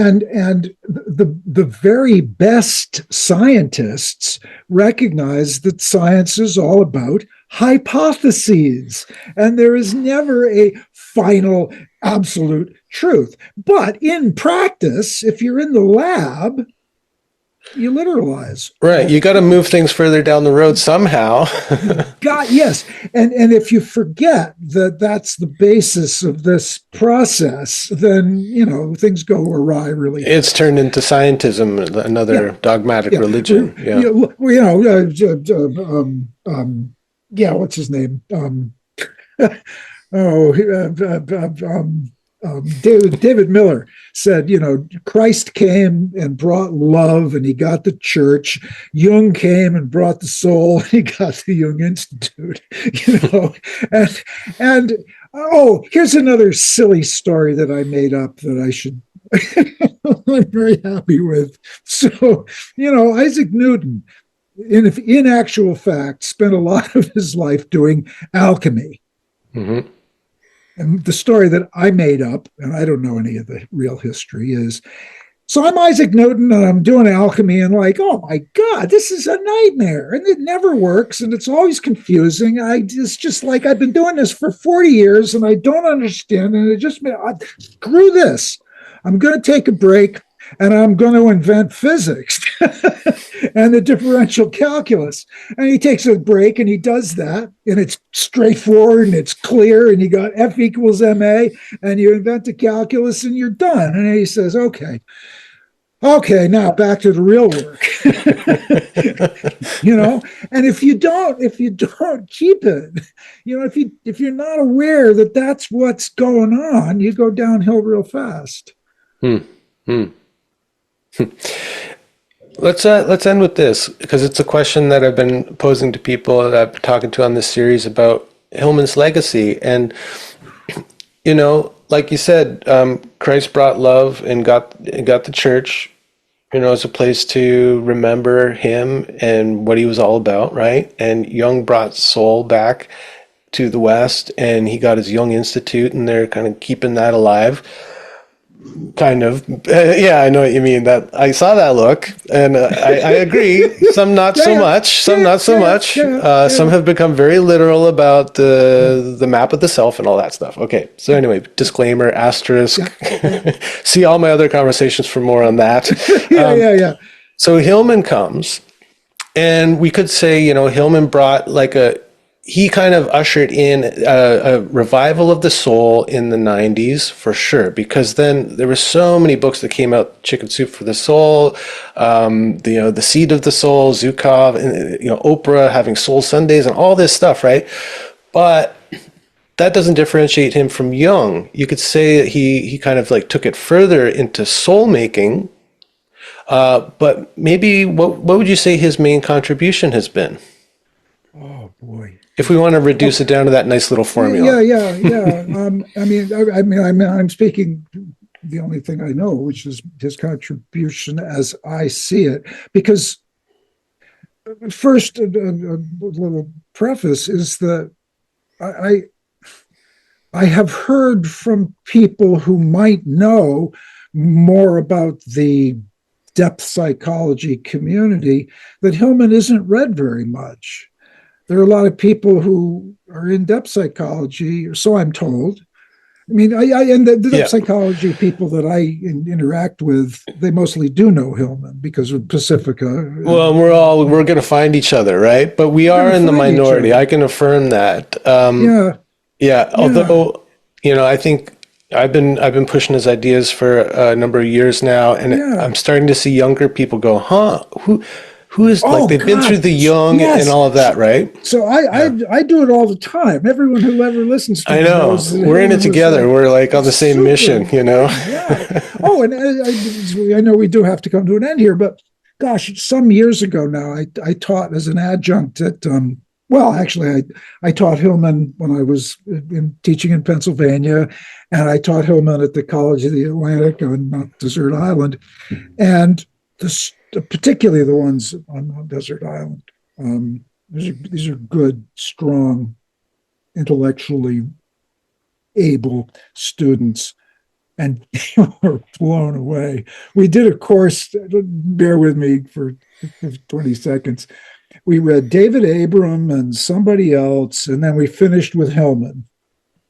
the very best scientists recognize that science is all about hypotheses, and there is never a final absolute truth. But in practice, if you're in the lab, you literalize. Right. You got to move things further down the road somehow. Yes. And if you forget that that's the basis of this process, then, things go awry really fast. It's turned into scientism, another dogmatic religion. What's his name? David Miller said, Christ came and brought love and he got the church. Jung came and brought the soul and he got the Jung Institute, and here's another silly story that I made up that I'm very happy with. So, Isaac Newton, in actual fact, spent a lot of his life doing alchemy. Mm-hmm. And the story that I made up, and I don't know any of the real history, is so I'm Isaac Newton and I'm doing alchemy and like, oh my God, this is a nightmare. And it never works and it's always confusing. It's just like I've been doing this for 40 years and I don't understand. And screw this. I'm going to take a break and I'm going to invent physics and the differential calculus. And he takes a break and he does that. And it's straightforward and it's clear. And you got F equals MA and you invent the calculus and you're done. And he says, okay, now back to the real work. And if you don't keep it, if you're not aware that that's what's going on, you go downhill real fast. Let's end with this, because it's a question that I've been posing to people that I've been talking to on this series about Hillman's legacy. And, like you said, Christ brought love and got the church, as a place to remember him and what he was all about, right? And Jung brought soul back to the West, and he got his Jung Institute, and they're kind of keeping that alive. Kind of. Yeah, I know what you mean. That I saw that look, and I agree. Some not so much. Some not so much. Some have become very literal about the map of the self and all that stuff. Okay. So anyway, disclaimer, asterisk. See all my other conversations for more on that. Yeah. So Hillman comes, and we could say, Hillman brought he kind of ushered in a revival of the soul in the 90s for sure, because then there were so many books that came out, Chicken Soup for the Soul, the Seed of the Soul, Zukov, and, Oprah having Soul Sundays and all this stuff, right? But that doesn't differentiate him from Jung. You could say that he kind of took it further into soul making, but maybe what would you say his main contribution has been? Oh boy. If we want to reduce it down to that nice little formula. Yeah. I'm speaking the only thing I know, which is his contribution as I see it. Because first, a little preface is that I have heard from people who might know more about the depth psychology community that Hillman isn't read very much. There are a lot of people who are in depth psychology, or so I'm told. I mean, and the depth psychology people that I interact with, they mostly do know Hillman because of Pacifica. Well, we're going to find each other, right? But we are in the minority. I can affirm that. Although, I think I've been pushing his ideas for a number of years now, and I'm starting to see younger people go, who is they've been through the Jung and all of that, right? So I do it all the time. Everyone who ever listens to me knows we're in it together. We're on the same mission, Yeah. Oh, and I know we do have to come to an end here, but gosh, some years ago now, I taught as an adjunct at I taught Hillman when I was teaching in Pennsylvania, and I taught Hillman at the College of the Atlantic on Mount Desert Island, and particularly the ones on Mount Desert Island. These are good, strong, intellectually able students, and they were blown away. We did a course, bear with me for 20 seconds. We read David Abram and somebody else, and then we finished with Hillman.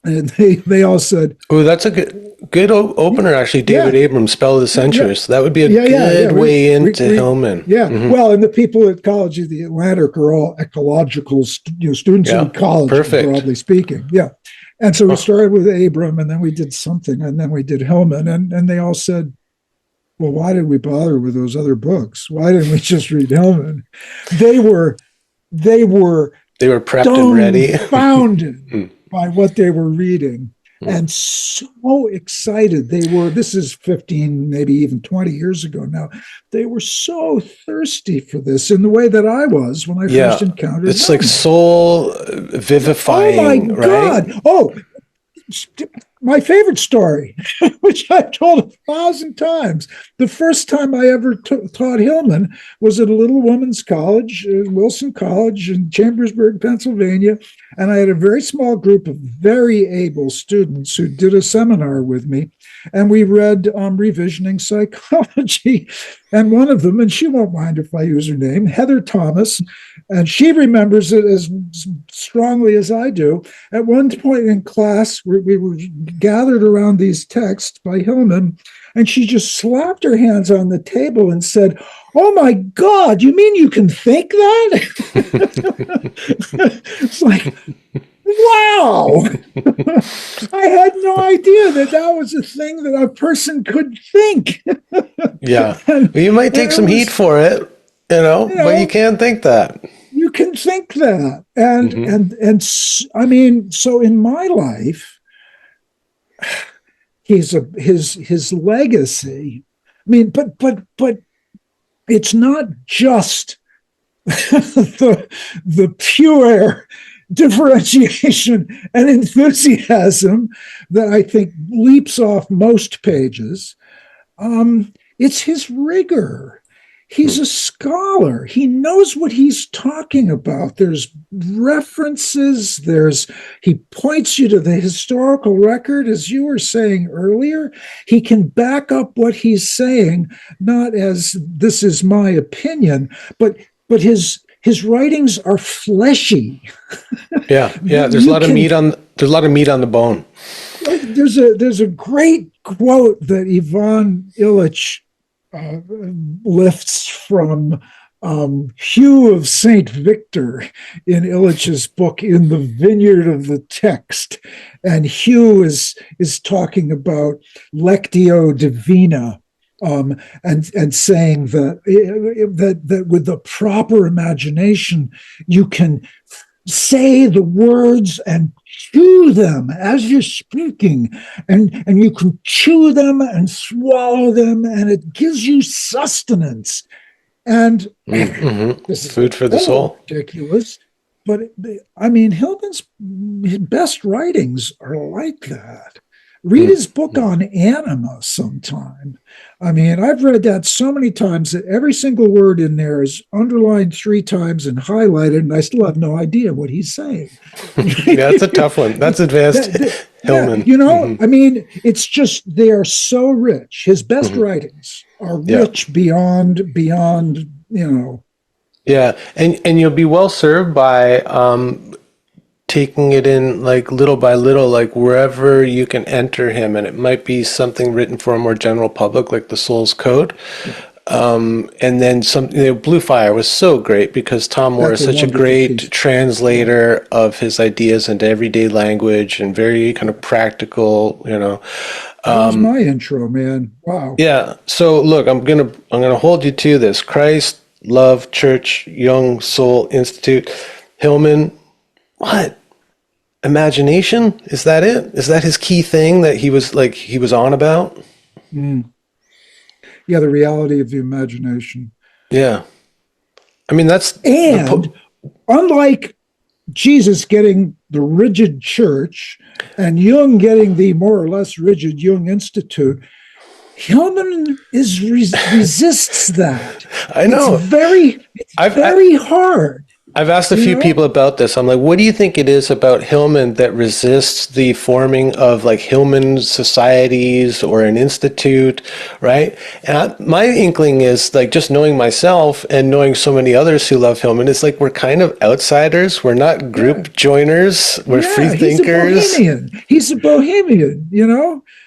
And they all said, "Oh, that's a good opener, actually." David Abrams, Spell of the Century. So that would be a good way into Hillman. Yeah. Mm-hmm. Well, and the people at College of the Atlantic are all ecological students in college, broadly speaking. Yeah. And so we started with Abram, and then we did something, and then we did Hillman, and they all said, "Well, why did we bother with those other books? Why didn't we just read Hillman?" They were prepped and ready, founded by what they were reading, and so excited they were. This is 15, maybe even 20 years ago now. They were so thirsty for this in the way that I was when I first encountered it's them. Like soul vivifying. Oh my God! Right? Oh, my favorite story, which I've told 1,000 times. The first time I ever taught Hillman was at a little women's college, Wilson College in Chambersburg, Pennsylvania. And I had a very small group of very able students who did a seminar with me. And we read Revisioning Psychology. And one of them, and she won't mind if I use her name, Heather Thomas, and she remembers it as strongly as I do. At one point in class, we were gathered around these texts by Hillman, and she just slapped her hands on the table and said, "Oh my God, you mean you can think that?" It's like, wow. I had no idea that was a thing that a person could think. Yeah. Well, you might take some heat for it, but you can think that. You can think that. And I mean, so in my life, his legacy, I mean, but it's not just the pure differentiation and enthusiasm that I think leaps off most pages. It's his rigor. He's a scholar. He knows what he's talking about. There's references. He points you to the historical record, as you were saying earlier. He can back up what he's saying, not as this is my opinion, but his writings are fleshy. Yeah. There's a lot of meat on the bone. There's a great quote that Ivan Illich lifts from Hugh of St. Victor in Illich's book In the Vineyard of the Text. And Hugh is talking about Lectio Divina, and saying that with the proper imagination, you can say the words and chew them as you're speaking, and you can chew them and swallow them, and it gives you sustenance. And this is food for the soul. Ridiculous, but I mean, Hillman's best writings are like that. Read his book on anima sometime. I mean, I've read that so many times that every single word in there is underlined 3 times and highlighted, and I still have no idea what he's saying. Yeah, that's a tough one. That's advanced Hillman. Yeah, I mean, it's just, they are so rich. His best writings are rich beyond, Yeah, and you'll be well served by taking it in like little by little, like wherever you can enter him, and it might be something written for a more general public, like the Soul's Code. And then Blue Fire was so great because Tom Moore is such a great translator of his ideas into everyday language and very kind of practical, That was my intro, man. Wow. Yeah. So look, I'm gonna hold you to this. Christ, Love, Church, Jung, Soul, Institute, Hillman. What? Imagination? Is that it? Is that his key thing that he was on about? Yeah, the reality of the imagination. Yeah. I mean, that's... And unlike Jesus getting the rigid church and Jung getting the more or less rigid Jung Institute, Hillman resists that. I know. It's very hard. I've asked a few people about this. I'm like, what do you think it is about Hillman that resists the forming of like Hillman societies or an institute, right? And my inkling is like just knowing myself and knowing so many others who love Hillman, it's like we're kind of outsiders. We're not group joiners. We're free thinkers. He's a bohemian,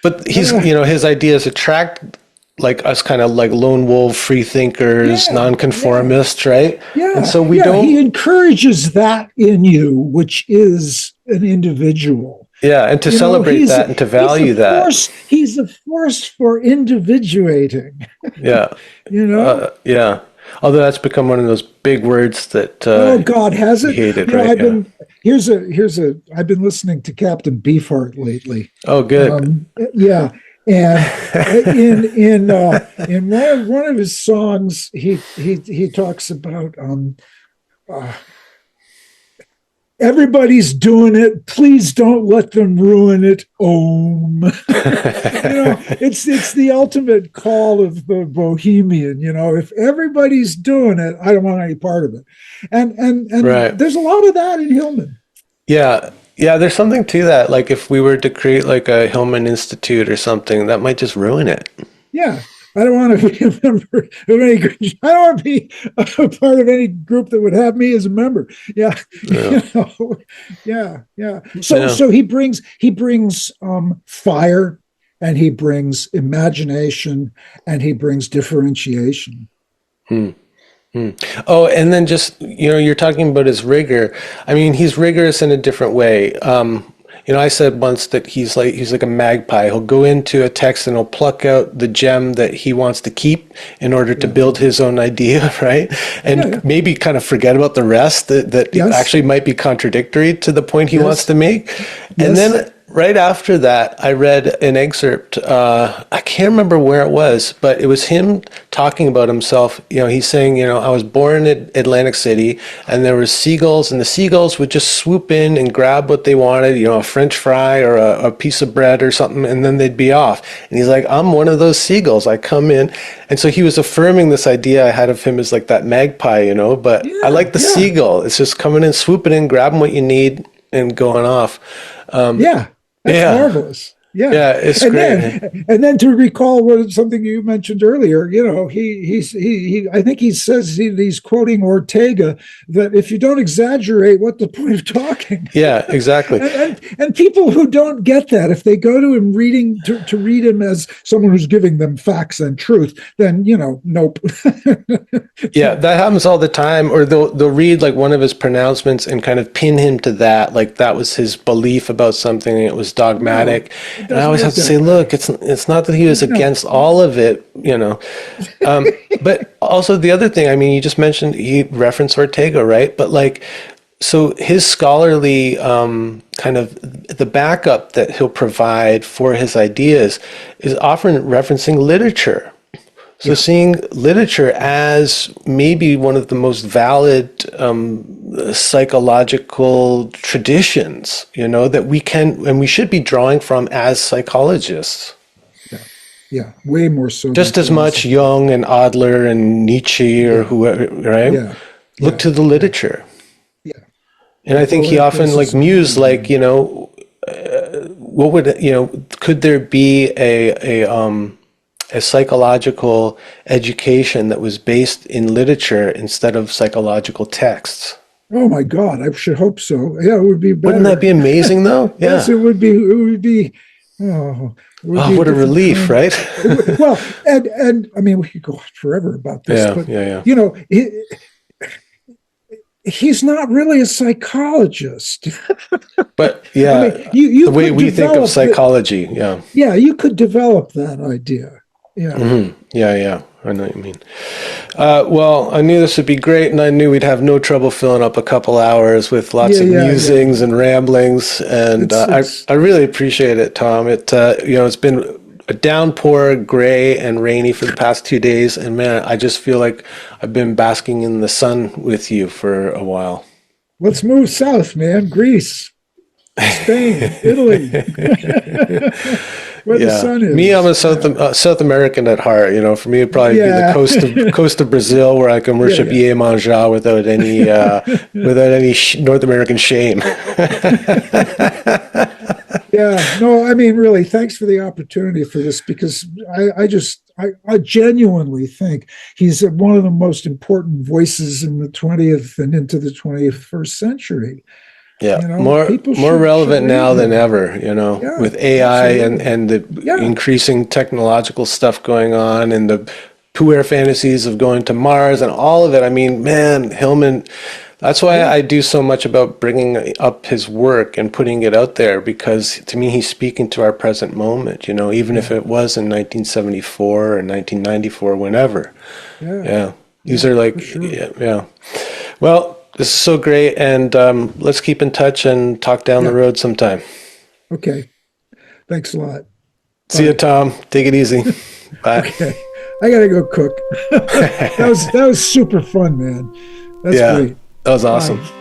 But he's, his ideas attract like us kind of like lone wolf, free thinkers, nonconformists, right? Yeah. And so he encourages that in you, which is an individual. Yeah. And to celebrate that and to value that. He's a force for individuating. Yeah. Yeah. Although that's become one of those big words that oh God, has it? Hated, right? I've been listening to Captain Beefheart lately. Oh, good. Yeah. And in one of his songs, he talks about everybody's doing it. Please don't let them ruin it. It's the ultimate call of the bohemian. If everybody's doing it, I don't want any part of it. And there's a lot of that in Hillman. Yeah. Yeah, there's something to that. Like if we were to create like a Hillman Institute or something, that might just ruin it. Yeah. I don't want to be a member of any group. I don't want to be a part of any group that would have me as a member. Yeah. Yeah. So he brings fire, and he brings imagination, and he brings differentiation. Oh, and then just, you're talking about his rigor. I mean, he's rigorous in a different way. I said once that he's like a magpie. He'll go into a text and he'll pluck out the gem that he wants to keep in order to build his own idea, right? And maybe kind of forget about the rest that actually might be contradictory to the point he wants to make. And then right after that, I read an excerpt. I can't remember where it was, but it was him talking about himself. He's saying, I was born in Atlantic City, and there were seagulls, and the seagulls would just swoop in and grab what they wanted, a French fry or a piece of bread or something, and then they'd be off. And he's like, I'm one of those seagulls. I come in. And so he was affirming this idea I had of him as like that magpie, but I like the seagull. It's just coming in, swooping in, grabbing what you need, and going off. That's marvelous. Yeah, it's great. And then to recall something you mentioned earlier, he I think he says he's quoting Ortega that if you don't exaggerate, what's the point of talking? Yeah, exactly. and people who don't get that, if they go to him to read him as someone who's giving them facts and truth, then nope. Yeah, that happens all the time. Or they'll read like one of his pronouncements and kind of pin him to that, like that was his belief about something, and it was dogmatic. No. And I always have to say, look, it's not that he was against all of it, but also the other thing, you just mentioned, he referenced Ortega, right? But so his scholarly kind of the backup that he'll provide for his ideas is often referencing literature. So seeing literature as maybe one of the most valid psychological traditions, that we can and we should be drawing from as psychologists. Yeah, way more so. Just as much Jung and Adler and Nietzsche or whoever, right? Yeah. Look to the literature. Yeah. And I think he often mused what would, could there be a psychological education that was based in literature instead of psychological texts? Oh my God, I should hope so. Yeah, it would be better. Wouldn't that be amazing though? Yeah. Yes, it would be. It would be. What a relief, right? Well, and we could go on forever about this, he's not really a psychologist. But the way we think of psychology, you could develop that idea. Yeah. Mm-hmm. Yeah. I know what you mean. Well, I knew this would be great, and I knew we'd have no trouble filling up a couple hours with lots of musings and ramblings. And I really appreciate it, Tom. It's been a downpour, gray and rainy for the past 2 days, and man, I just feel like I've been basking in the sun with you for a while. Let's move south, man. Greece, Spain, Italy. Where the sun is. Me, I'm a South American at heart. For me, it'd probably be the coast of Brazil, where I can worship Iemanjá without any North American shame. Really, thanks for the opportunity for this, because I genuinely think he's one of the most important voices in the 20th and into the 21st century. Yeah, more relevant now than ever, with AI and the increasing technological stuff going on, and the puer fantasies of going to Mars and all of it. Man, Hillman, that's why I do so much about bringing up his work and putting it out there, because to me, he's speaking to our present moment, even if it was in 1974 or 1994, whenever. These are sure. Well, this is so great, and let's keep in touch and talk down the road sometime. Okay. Thanks a lot. See you, Tom. Take it easy. Bye. Okay. I got to go cook. That was super fun, man. That's great. That was awesome. Bye.